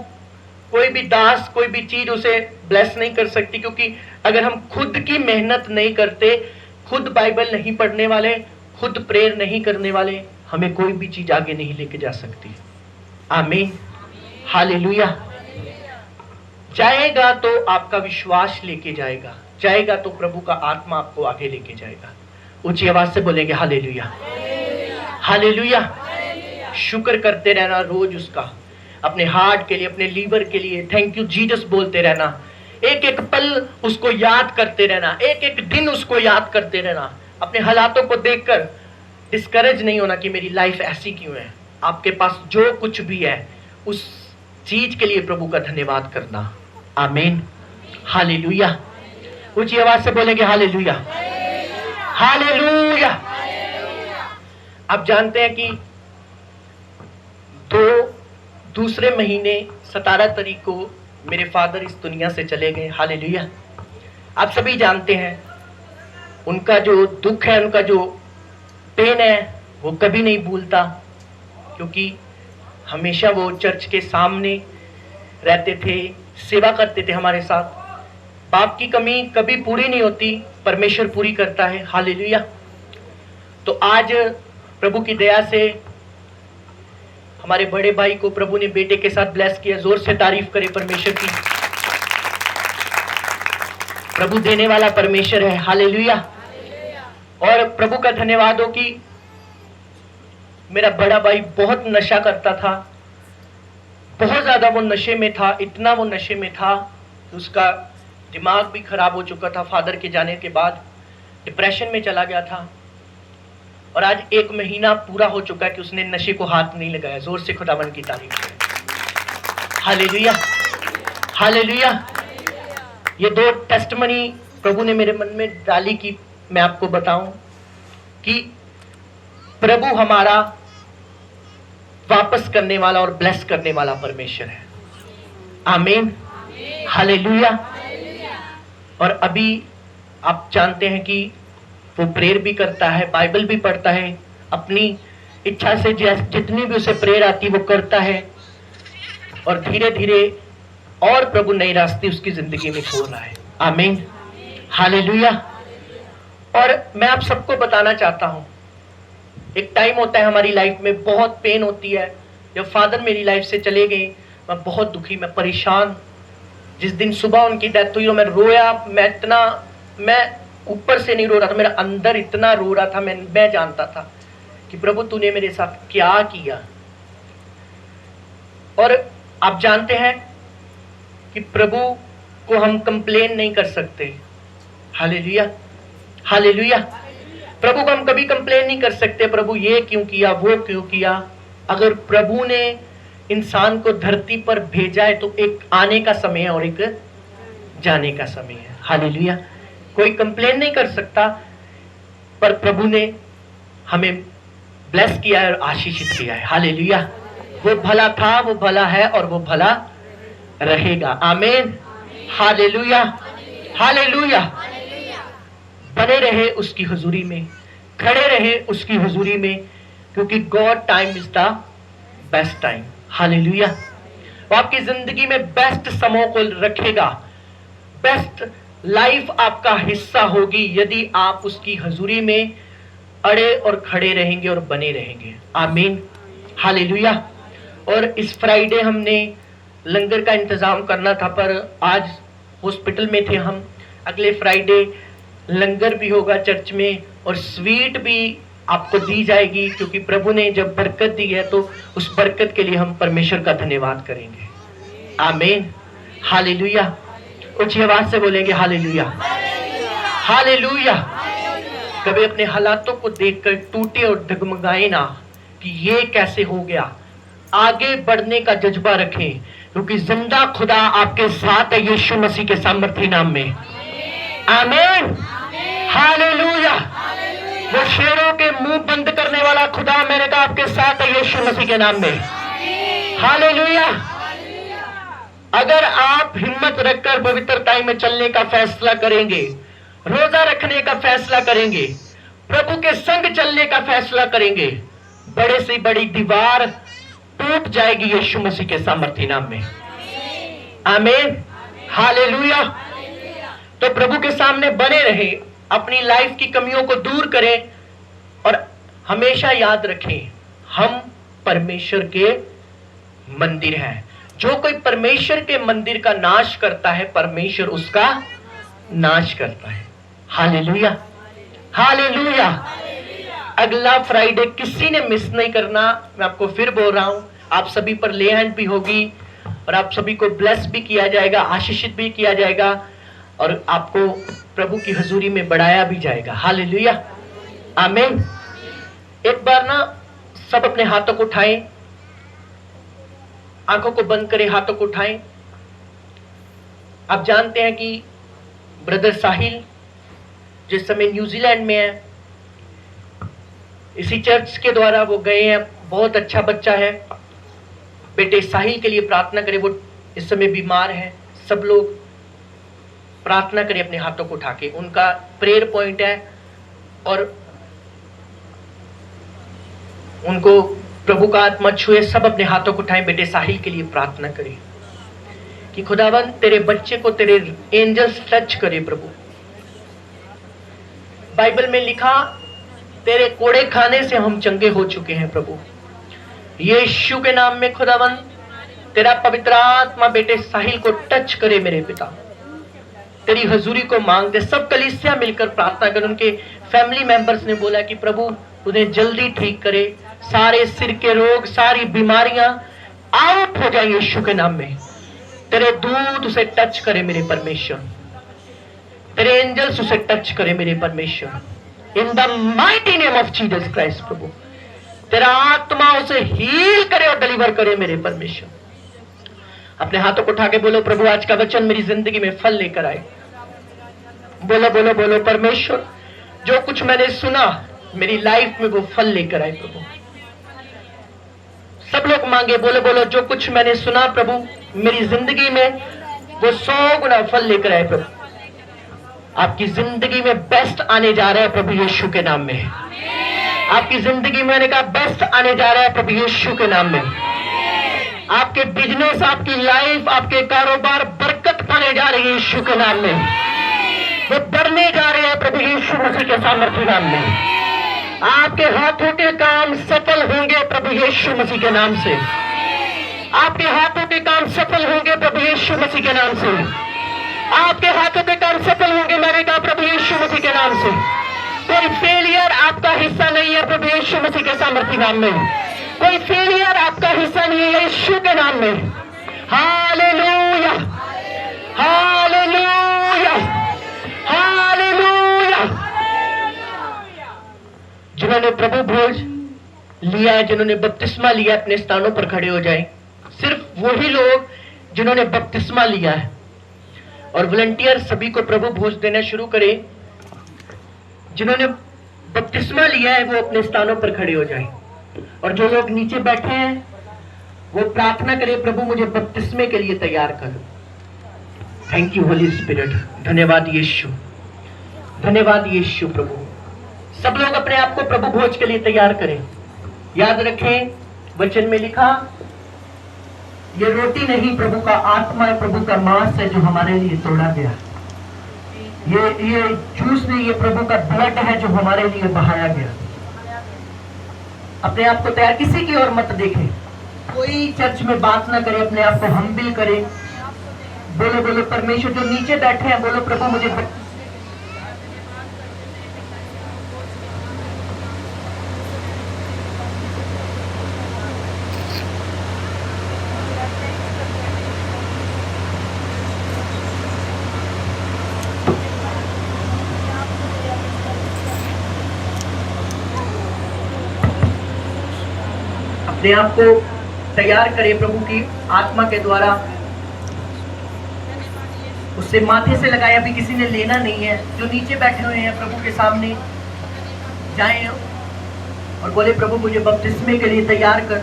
Speaker 3: कोई भी दास, कोई भी चीज उसे ब्लेस नहीं कर सकती। क्योंकि अगर हम खुद की मेहनत नहीं करते, खुद बाइबल नहीं पढ़ने वाले, खुद प्रेयर नहीं करने वाले, हमें कोई भी चीज आगे नहीं लेके जा सकती, आमीन, हालेलुया। जाएगा तो आपका विश्वास लेके जाएगा, जाएगा तो प्रभु का आत्मा आपको आगे लेके जाएगा। ऊंची आवाज से बोलेंगे हालेलुया, हालेलुया। शुक्र करते रहना रोज उसका, अपने हार्ट के लिए, अपने लीवर के लिए थैंक यू जीसस बोलते रहना। एक एक पल उसको याद करते रहना, एक एक दिन उसको याद करते रहना। अपने हालातों को देखकर डिस्करेज नहीं होना कि मेरी लाइफ ऐसी क्यों है। आपके पास जो कुछ भी है उस चीज के लिए प्रभु का धन्यवाद करना। आमीन, हालेलुया। ऊंची आवाज से बोलेंगे हालेलुया, हालेलुया। आप जानते हैं कि दूसरे महीने 17 तारीख को मेरे फादर इस दुनिया से चले गए। हालेलुया। आप सभी जानते हैं उनका जो दुख है, उनका जो पेन है, वो कभी नहीं भूलता, क्योंकि हमेशा वो चर्च के सामने रहते थे, सेवा करते थे हमारे साथ। बाप की कमी कभी पूरी नहीं होती, परमेश्वर पूरी करता है। हालेलुया। तो आज प्रभु की दया से हमारे बड़े भाई को प्रभु ने बेटे के साथ ब्लेस किया। जोर से तारीफ करें परमेश्वर की। प्रभु देने वाला परमेश्वर है। हालेलुया। और प्रभु का धन्यवाद हो कि मेरा बड़ा भाई बहुत नशा करता था, बहुत ज्यादा वो नशे में था, इतना वो नशे में था कि उसका दिमाग भी खराब हो चुका था। फादर के जाने के बाद डिप्रेशन में चला गया था, और आज 1 महीना पूरा हो चुका है कि उसने नशे को हाथ नहीं लगाया। जोर से खुदावन की तारीफ करें। Hallelujah, hallelujah. ये 2 टेस्टमनी प्रभु ने मेरे मन में डाली कि मैं आपको बताऊं कि प्रभु हमारा वापस करने वाला और ब्लेस करने वाला परमेश्वर है। आमीन, हालेलुया। और अभी आप जानते हैं कि वो प्रेयर भी करता है, बाइबल भी पढ़ता है, अपनी इच्छा से जितनी भी उसे प्रेयर आती वो करता है, और धीरे धीरे और प्रभु नए रास्ते उसकी जिंदगी में खोल रहा है। आमीन, हालेलुया। और मैं आप सबको बताना चाहता हूं, एक टाइम होता है हमारी लाइफ में, बहुत पेन होती है। जब फादर मेरी लाइफ से चले गए, मैं बहुत दुखी, मैं परेशान। जिस दिन सुबह उनकी डेथ हुई, मैं रोया। मैं ऊपर से नहीं रो रहा था, मेरा अंदर इतना रो रहा था। मैं जानता था कि प्रभु तूने मेरे साथ क्या किया। और आप जानते हैं कि प्रभु को हम कंप्लेन नहीं कर सकते। Hallelujah, hallelujah. प्रभु को हम कभी कंप्लेन नहीं कर सकते, प्रभु ये क्यों किया, वो क्यों किया। अगर प्रभु ने इंसान को धरती पर भेजा है तो एक आने का समय है और एक जाने का समय है। हालेलुया। कोई कंप्लेन नहीं कर सकता, पर प्रभु ने हमें ब्लेस किया है और आशीषित किया है। हालेलुया। वो भला था, वो भला है और वो भला रहेगा। आमीन, हालेलुया, हालेलुया। बने रहे उसकी हुजूरी में, खड़े रहे उसकी हुजूरी में, क्योंकि God time is the best time. Hallelujah. वो आपकी जिंदगी में बेस्ट समयों को रखेगा, बेस्ट लाइफ आपका हिस्सा होगी यदि आप उसकी हुजूरी में अड़े और खड़े रहेंगे और बने रहेंगे। आमीन, हालेलुया। और इस फ्राइडे हमने लंगर का इंतजाम करना था, पर आज हॉस्पिटल में थे हम। अगले फ्राइडे लंगर भी होगा चर्च में, और स्वीट भी आपको दी जाएगी, क्योंकि प्रभु ने जब बरकत दी है तो उस बरकत के लिए हम परमेश्वर का धन्यवाद करेंगे। आमीन, हालेलुया। ऊंची आवाज से बोलेंगे हालेलुया, हालेलुया। कभी अपने हालातों को देखकर टूटे और डगमगाए ना कि ये कैसे हो गया। आगे बढ़ने का जज्बा रखें, क्योंकि जिंदा खुदा आपके साथ है यीशु मसीह के सामर्थी नाम में। आमीन, हालेलुया। वो शेरों के मुंह बंद करने वाला खुदा मैंने कहा आपके साथ है यीशु मसीह के नाम में। हालेलुया। अगर आप हिम्मत रखकर पवित्रता में चलने का फैसला करेंगे, रोजा रखने का फैसला करेंगे, प्रभु के संग चलने का फैसला करेंगे, बड़े से बड़ी दीवार टूट जाएगी यीशु मसीह के सामर्थी नाम में। आमीन, हालेलुया। तो प्रभु के सामने बने रहे, अपनी लाइफ की कमियों को दूर करें, और हमेशा याद रखें हम परमेश्वर के मंदिर हैं। जो कोई परमेश्वर के मंदिर का नाश करता है, परमेश्वर उसका नाश करता है। Hallelujah, hallelujah. अगला फ्राइडे किसी ने मिस नहीं करना। मैं आपको फिर बोल रहा हूं, आप सभी पर ले हैंड भी होगी और आप सभी को ब्लेस भी किया जाएगा, आशीषित भी किया जाएगा और आपको प्रभु की हजूरी में बढ़ाया भी जाएगा। हालेलुया, आमीन। एक बार ना सब अपने हाथों को उठाएं, आंखों को बंद करें, हाथों को उठाएं। आप जानते हैं कि ब्रदर साहिल जिस समय न्यूजीलैंड में है, इसी चर्च के द्वारा वो गए हैं। बहुत अच्छा बच्चा है। बेटे साहिल के लिए प्रार्थना करें, वो इस समय बीमार है। सब लोग प्रार्थना करें अपने हाथों को उठा के, उनका प्रेयर पॉइंट है और उनको प्रभु का आत्मा छुए। सब अपने हाथों को उठाएं, बेटे साहिल के लिए प्रार्थना करें कि खुदावन तेरे बच्चे को तेरे एंजल्स टच करे। प्रभु, बाइबल में लिखा तेरे कोड़े खाने से हम चंगे हो चुके हैं। प्रभु यीशु के नाम में खुदावन तेरा पवित्र आत्मा बेटे साहिल को टच करे। मेरे पिता, तेरी हजूरी को मांगते सब कलीसिया मिलकर प्रार्थना कर। उनके फैमिली मेंबर्स ने बोला कि प्रभु उन्हें जल्दी ठीक करे, सारे सिर के रोग, सारी बीमारियां आउट हो जाए यीशु के नाम में। तेरे दूत उसे टच करे मेरे परमेश्वर, तेरे एंजल्स उसे टच करे मेरे परमेश्वर, in the mighty name of Jesus Christ. प्रभु तेरा आत्मा उसे हील करे और डिलीवर करे मेरे परमेश्वर। अपने हाथों को उठा के बोलो, प्रभु आज का वचन मेरी जिंदगी में फल लेकर आए। बोलो बोलो बोलो, परमेश्वर जो कुछ मैंने सुना मेरी लाइफ में वो फल लेकर आए। प्रभु सब लोग मांगे, बोलो बोलो, जो कुछ मैंने सुना प्रभु मेरी जिंदगी में वो 100 गुना फल लेकर आए। प्रभु आपकी जिंदगी में बेस्ट आने जा रहा है प्रभु यीशु के नाम में। आपकी जिंदगी में मैंने कहा बेस्ट आने जा रहा है प्रभु यीशु के नाम में। आपके बिजनेस, आपकी लाइफ, आपके कारोबार बरकत पाने जा रही है यीशु के नाम में। वो बढ़ने जा रहे हैं प्रभु यीशु मसीह के सामर्थ्य नाम में। आपके हाथों के काम सफल होंगे प्रभु यीशु मसीह के नाम से। आपके हाथों के काम सफल होंगे प्रभु यीशु मसीह के नाम से। आपके हाथों के काम सफल होंगे, मैंने कहा प्रभु यीशु मसीह के नाम से। कोई फेलियर आपका हिस्सा नहीं है प्रभु यीशु मसीह के सामर्थ्य नाम में। कोई फेलियर आपका हिस्सा नहीं है यीशु के नाम में। Hallelujah, hallelujah, hallelujah. जिन्होंने प्रभु भोज लिया है, जिन्होंने बपतिस्मा लिया है, अपने स्थानों पर खड़े हो जाएं। सिर्फ वही लोग जिन्होंने बपतिस्मा लिया है और वॉलंटियर सभी को प्रभु भोज देना शुरू करें। जिन्होंने बपतिस्मा लिया है वो अपने स्थानों पर खड़े हो जाएं और जो लोग नीचे बैठे हैं वो प्रार्थना करें, प्रभु मुझे बपतिस्मे के लिए तैयार कर। Thank you Holi spirit. धन्यवाद यीशु, धन्यवाद यीशु। प्रभु सब लोग अपने आप को प्रभु भोज के लिए तैयार करें। याद रखें वचन में लिखा, ये रोटी नहीं प्रभु का आत्मा है, प्रभु का मांस है जो हमारे लिए तोड़ा गया। ये जूस नहीं, ये प्रभु का ब्लड है जो हमारे लिए बहाया गया। अपने आप को तैयार, किसी की ओर मत देखें, कोई चर्च में बात ना करे, अपने आप को हम्बिल करे। बोलो बोलो परमेश्वर, जो नीचे बैठे हैं बोलो प्रभु मुझे अपने आप को तैयार करें प्रभु की आत्मा के द्वारा। उससे माथे से लगाया भी किसी ने लेना नहीं है। जो नीचे बैठे हुए हैं प्रभु के सामने जाएं और बोले प्रभु मुझे बपतिस्मे के लिए तैयार कर।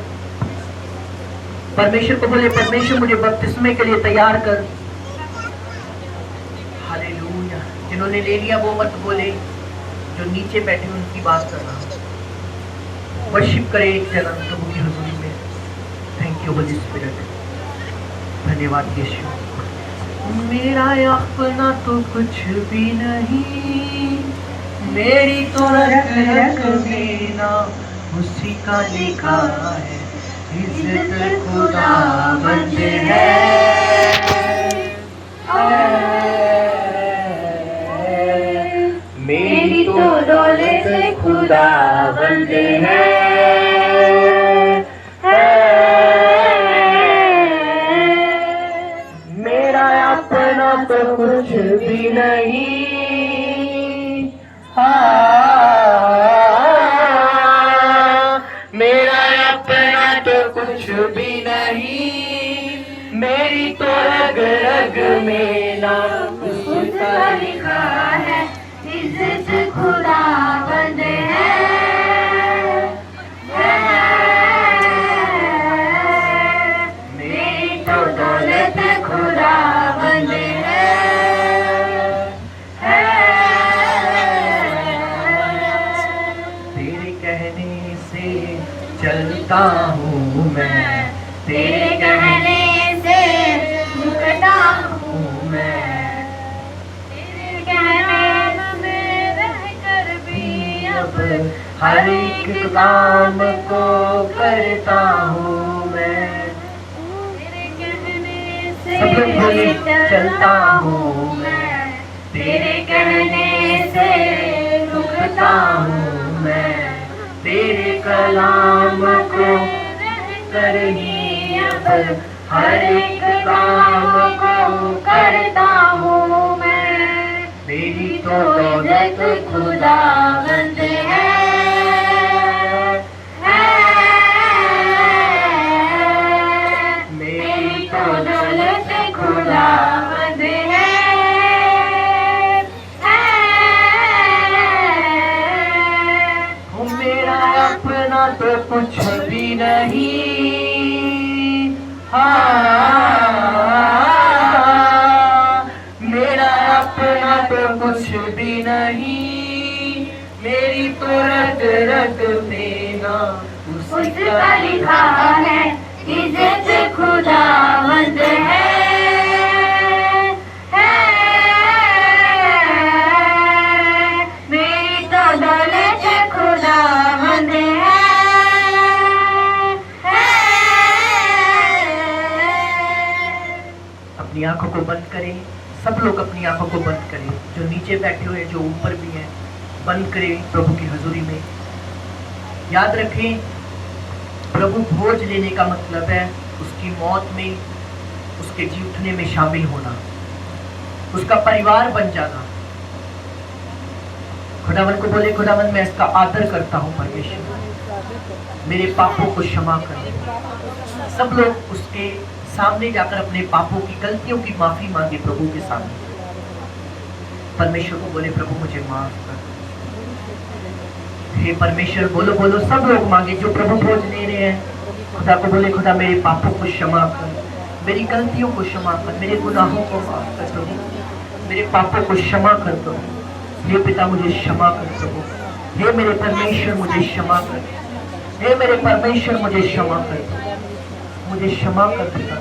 Speaker 3: परमेश्वर को बोले परमेश्वर मुझे बपतिस्मे के लिए तैयार कर। हालेलुया। जिन्होंने ले लिया वो मत बोले, जो नीचे बैठे उनकी बात करना। वर्शिप करे एक जना प्रभु की हुजूरी में। Thank you Holi spirit. धन्यवाद यीशु। मेरा अपना तो कुछ भी नहीं, मेरी तो रख देना उसी का लिखा है। इज्जत खुदा बंदे तो कुछ भी नहीं। मेरा अपना तो कुछ भी नहीं, मेरी तो रग रग में नाम उसका लिखा है।
Speaker 4: इज्जत खुदावंद है, मेरी तो दौलत खुदावंद है।
Speaker 3: तेरे कहने से चलता हूँ मैं,
Speaker 4: तेरे कहने से झुकता हूँ मैं, तेरे कहने में रहकर भी अब
Speaker 3: हर एक काम को करता हूँ मैं।
Speaker 4: तेरे कहने
Speaker 3: सब लोग बोले,
Speaker 4: से
Speaker 3: चलता हूँ
Speaker 4: मैं, तेरे कहने से रुकता हूँ मैं,
Speaker 3: तेरे कलाम को
Speaker 4: कर ही अब हर एक काम को करता हूँ मैं।
Speaker 3: मेरी
Speaker 4: तो इज्जत खुदावंद है, मेरी तो दौलत खुदावंद है।
Speaker 3: मेरा अपना तो कुछ भी नहीं। मेरा अपना तो कुछ भी नहीं, मेरी तो रग रग में नाम
Speaker 4: उसका लिखा है। इज्जत खुदावंद है, मेरी तो दौलत खुदावंद है।
Speaker 3: अपनी आंखों को बंद करें, सब लोग अपनी आंखों को बंद करें, जो नीचे बैठे हुए जो ऊपर भी हैं, बंद करें प्रभु की हजूरी में। याद रखें, प्रभु भोज लेने का मतलब है उसकी मौत में, उसके जी उठने में शामिल होना, उसका परिवार बन जाना। खुदावन को बोले, खुदावन मैं इसका आदर करता हूँ परमेश्वर, मेरे पापों को क्षमा कर। सब लोग उसके सामने जाकर अपने पापों की, गलतियों की माफी मांगे प्रभु के सामने। परमेश्वर को बोले, प्रभु मुझे माफ कर। हे परमेश्वर, बोलो बोलो, सब लोग मांगे जो प्रभु भोज ले रहे हैं। खुदा को बोले, खुदा मेरे पापों को क्षमा कर, मेरी गलतियों को क्षमा कर, मेरे गुनाहों को माफ कर प्रभु, मेरे पापों को क्षमा कर प्रभु। हे पिता मुझे क्षमा कर प्रभु, हे मेरे परमेश्वर मुझे क्षमा कर, हे मेरे परमेश्वर मुझे क्षमा कर, मुझे क्षमा कर पिता,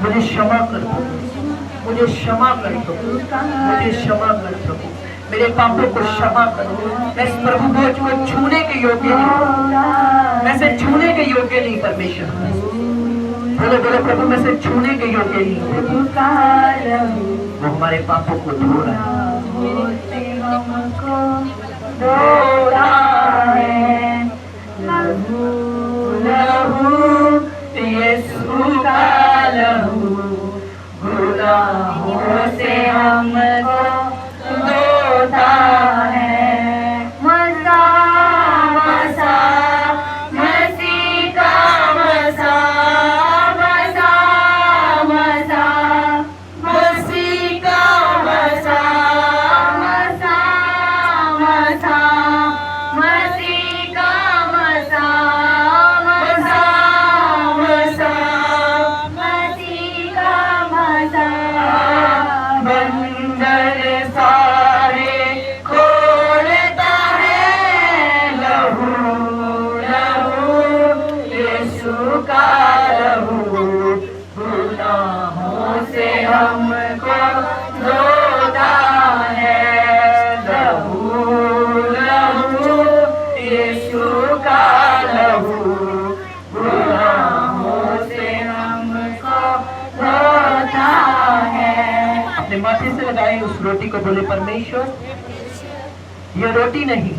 Speaker 3: मुझे क्षमा कर प्रभु, मुझे क्षमा कर प्रभु, मुझे क्षमा कर प्रभु, मेरे पापों को क्षमा करो। मैं इस प्रभु भोज को छूने के योग्य नहीं, मैं से छूने के योग्य नहीं परमेश्वर। बोलो बोलो, प्रभु मैं से छूने के योग्य नहीं। वो हमारे पापों को धो रहा है, लहू लहू यीशु का लहू, गुनाहों से हमको धोता है।
Speaker 4: मसा मसा मसीह का मसा, मसा मसा
Speaker 3: मसीह का
Speaker 4: मसा, मसा मसा मसीह का मसा, मसा मसा मसीह का मसा।
Speaker 3: बंधन सारे खोलता है लहू लहू यीशु का लहू, गुनाहों से हमको धोता है। लहू लहू यीशु का लहू, गुनाहों से हमको धोता है। अपने माथे से लगाए उस रोटी को, बोले परमेश्वर ये रोटी नहीं,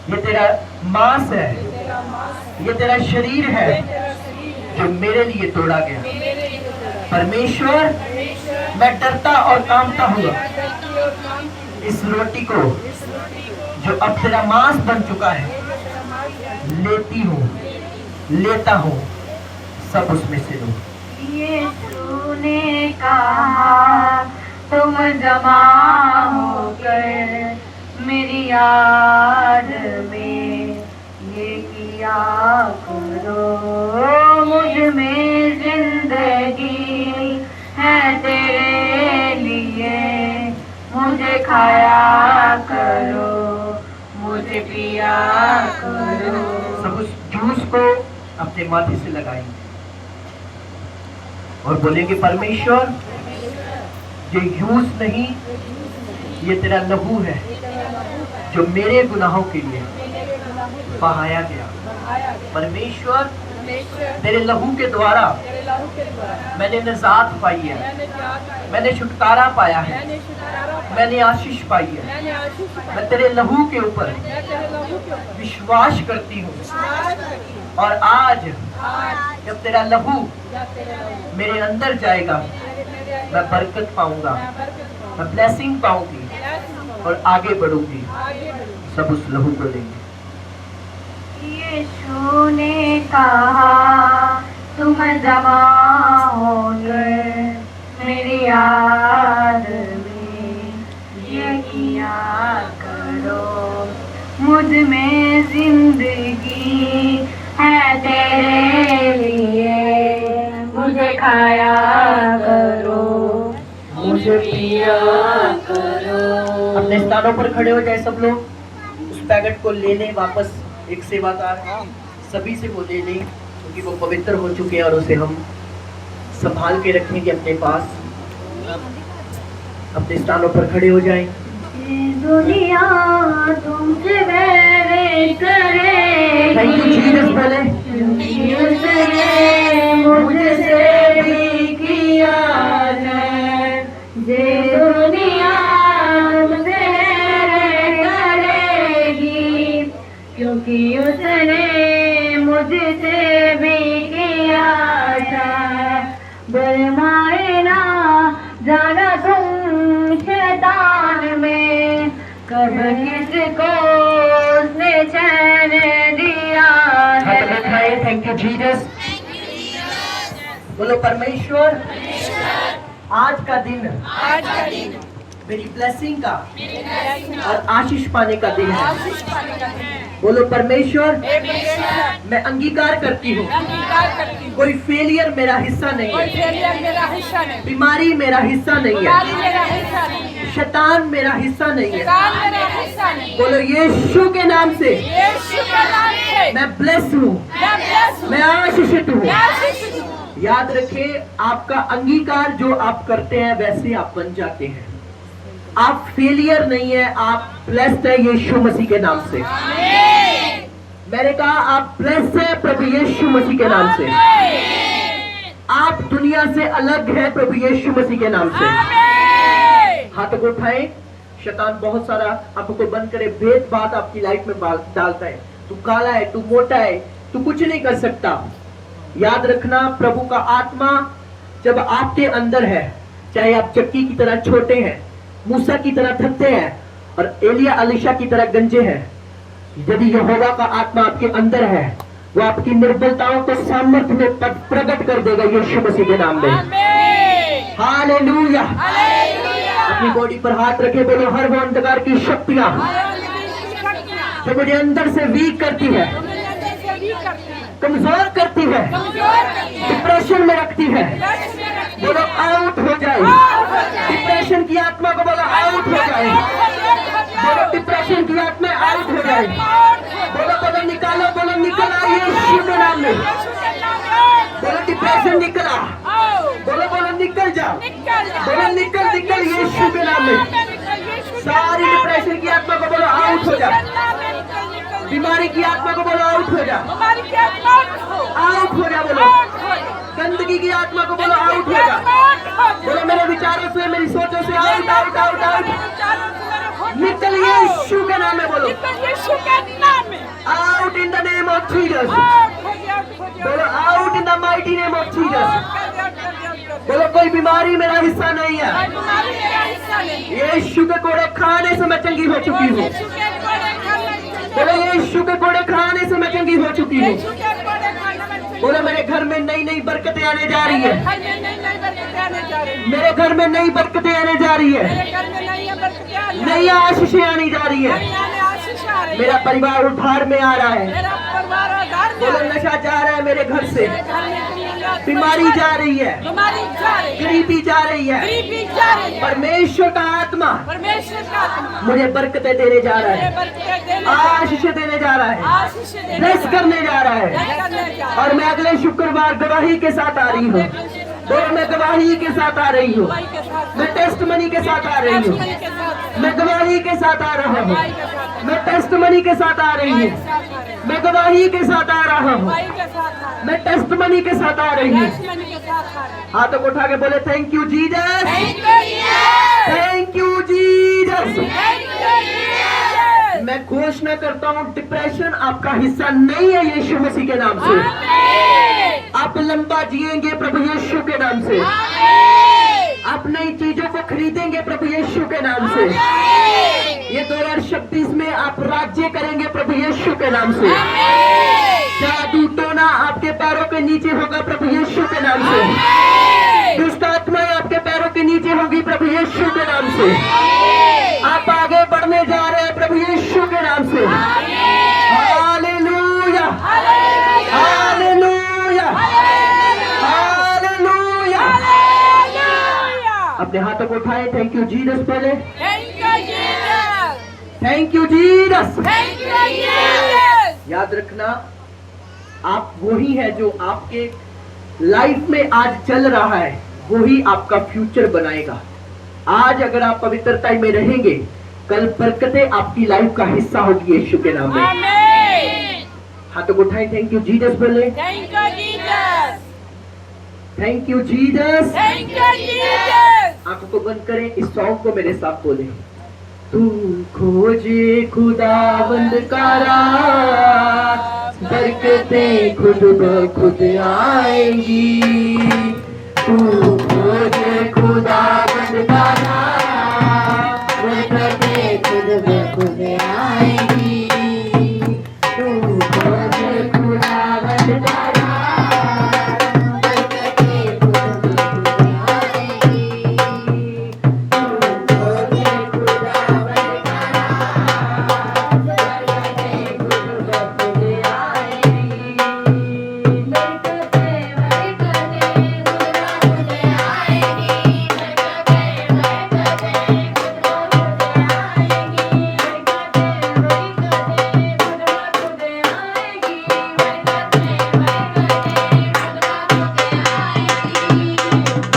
Speaker 3: ये तेरा मांस है, ये तेरा शरीर है जो मेरे लिए तोड़ा गया। परमेश्वर मैं डरता और कांपता हुआ इस रोटी को जो अब तेरा मांस बन चुका है लेती हूँ, लेता हूँ, सब उसमें से लो।
Speaker 4: यीशु ने कहा तुम जमा होकर मेरी याद में ये किया करो। मुझ में जिंदगी है तेरे लिए, मुझे खाया करो, मुझे पिया करो।
Speaker 3: सब उस जूस को अपने माथे से लगाएंगे और बोलेंगे परमेश्वर ये जूस नहीं, ये तेरा लहू है जो मेरे गुनाहों के लिए बहाया गया। परमेश्वर तेरे लहू के द्वारा मैंने निजात पाई है, मैंने छुटकारा पाया है, मैंने आशीष पाई है। मैं तेरे लहू के ऊपर विश्वास करती हूँ और आज जब तेरा लहू मेरे अंदर जाएगा मैं बरकत पाऊंगा, मैं ब्लेसिंग पाऊंगी और आगे बढ़ूंगी। सब उस लहू को लेंगे।
Speaker 4: यीशु ने कहा तुम जमा होकर मेरी याद में ये किया करो। मुझ में जिंदगी है तेरे लिए, मुझे खाया करो, मुझे पिया करो।
Speaker 3: अपने स्थानों पर खड़े हो जाए सब लोग। उस पैकेट को ले लें वापस। एक सेवादार सभी से वो ले लें क्योंकि वो पवित्र हो चुके हैं और उसे हम संभाल के रखेंगे अपने पास। अपने स्थानों पर खड़े हो जाएं।
Speaker 4: दुनिया तुमसे बैर करे,
Speaker 3: थैंक यू जीसस। पहले
Speaker 4: उसने मुझसे भी किया है। जे दुनिया तुमसे बैर करेगी, क्योंकि उसने मुझसे भी किया था। बरमाए ना जाना तुम शैतान में, कब किसको उसने चैन दिया है।
Speaker 3: Thank you Jesus. बोलो परमेश्वर आज का दिन मेरी ब्लेसिंग का और आशीष पाने का दिन है। बोलो परमेश्वर मैं अंगीकार करती हूँ कोई फेलियर मेरा हिस्सा नहीं है, बीमारी मेरा हिस्सा नहीं है, शैतान मेरा हिस्सा नहीं है। बोलो यीशु के नाम से मैं ब्लेस हूँ, मैं आशीषित हूँ। याद रखें आपका अंगीकार जो आप करते हैं वैसे आप बन जाते हैं। आप फेलियर नहीं है, आप ब्लेस्ड है यीशु मसीह के नाम से। मैंने कहा आप ब्लेस्ड है प्रभु यीशु मसीह के नाम से। आप दुनिया से अलग है प्रभु यीशु मसीह के नाम से। हाथों को उठाएं। शैतान बहुत सारा आपको बंद करे, भेद बात आपकी लाइफ में डालता है। तू काला है, तू मोटा है, तू कुछ नहीं कर सकता। याद रखना प्रभु का आत्मा जब आपके अंदर है, चाहे आप चक्की की तरह छोटे हैं, मूसा की तरह थकते हैं और एलिया अलीशा की तरह गंजे हैं, यदि यहोवा का आत्मा आपके अंदर है वो आपकी निर्बलताओं को सामर्थ्य में प्रकट कर देगा यीशु मसीह के नाम में। हालेलुया। अपनी बॉडी पर हाथ रखे, बोलो हर वो अंधकार की शक्तियां जो मुझे अंदर से वीक करती है, कमजोर करती है, डिप्रेशन में रखती है, बोलो आउट हो जाए। डिप्रेशन की आत्मा को बोलो आउट हो जाए। बोलो डिप्रेशन की आत्मा आउट हो जाए। बोलो बोलो निकालो, बोलो निकल आइए यीशु के नाम में। बोलो डिप्रेशन निकला, बोलो बोलो निकल जाओ, बोलो निकल निकल यीशु के नाम में। सारी डिप्रेशन की आत्मा को बोलो आउट हो जा। बीमारी की आत्मा को बोलो आउट हो जा, आउट हो जा। बोलो गंदगी की आत्मा को बोलो आउट हो जा। बोलो मेरे विचारों से, मेरी सोचों से आउट आउट आउट आउट। निकल यीशु के नाम में। बोलो out in the name of Jesus. बोलो out in the mighty name of Jesus. बोलो
Speaker 1: कोई बीमारी मेरा हिस्सा नहीं है। यीशु के कोड़े खाने से मैं चंगी हो चुकी हूँ। बोले यीशु के कोड़े खाने से मैं चंगी हो चुकी हूँ। बोले मेरे घर में नई नई बरकतें आने जा रही है। मेरे घर में नई बरकतें आने जा रही है। नई आशीषें आनी जा रही है। मेरा परिवार उद्धार में आ रहा है। बोले नशा जा रहा है मेरे घर से। बीमारी जा रही है। गरीबी जा रही है। परमेश्वर का आत्मा मुझे बरकतें देने जा रहा है। आशीष देने जा रहा है। ब्लेस करने जा रहा है। और मैं अगले शुक्रवार गवाही के साथ आ रही हूँ। और मैं गवाही के साथ आ रही हूँ। मैं टेस्टमनी के साथ आ रही हूँ। मैं गवाही के साथ आ रहा हूँ। मैं टेस्टमनी के साथ आ रही हूँ। मैं गवाही के साथ आ रहा हूँ। मैं टेस्टमनी के साथ आ रही हूँ। हाथों को उठा के बोले thank you Jesus. Thank you Jesus. मैं घोषणा करता हूँ डिप्रेशन आपका हिस्सा नहीं है यीशु मसीह के नाम से। आप लंबा जिएंगे प्रभु यीशु के नाम से। आप नई चीजों को खरीदेंगे प्रभु यीशु के नाम से। ये 2026 में आप राज्य करेंगे प्रभु यीशु के नाम से। जादू टोना आपके पैरों के नीचे होगा प्रभु यीशु के नाम से। दुष्ट आत्माएं आपके पैरों के नीचे होगी प्रभु यीशु के नाम से। आप आगे बढ़ने जा रहे हैं प्रभु यीशु के नाम से। Hallelujah, hallelujah, hallelujah. अपने हाथों को उठाए थैंक यू जीसस पहले। Thank you Jesus. याद रखना आप वही है जो आपके लाइफ में आज चल रहा है, वही आपका फ्यूचर बनाएगा। आज अगर आप पवित्रता में रहेंगे, कल बरकतें आपकी लाइफ का हिस्सा होगी यीशु के नाम में। हाथों को उठाएं थैंक यू जीसस बोले। Thank you Jesus. आंखों को बंद करें, इस सॉन्ग को मेरे साथ बोले। तू खोजे खुदावंद का राज, बरकतें खुद ब खुद आएंगी। तू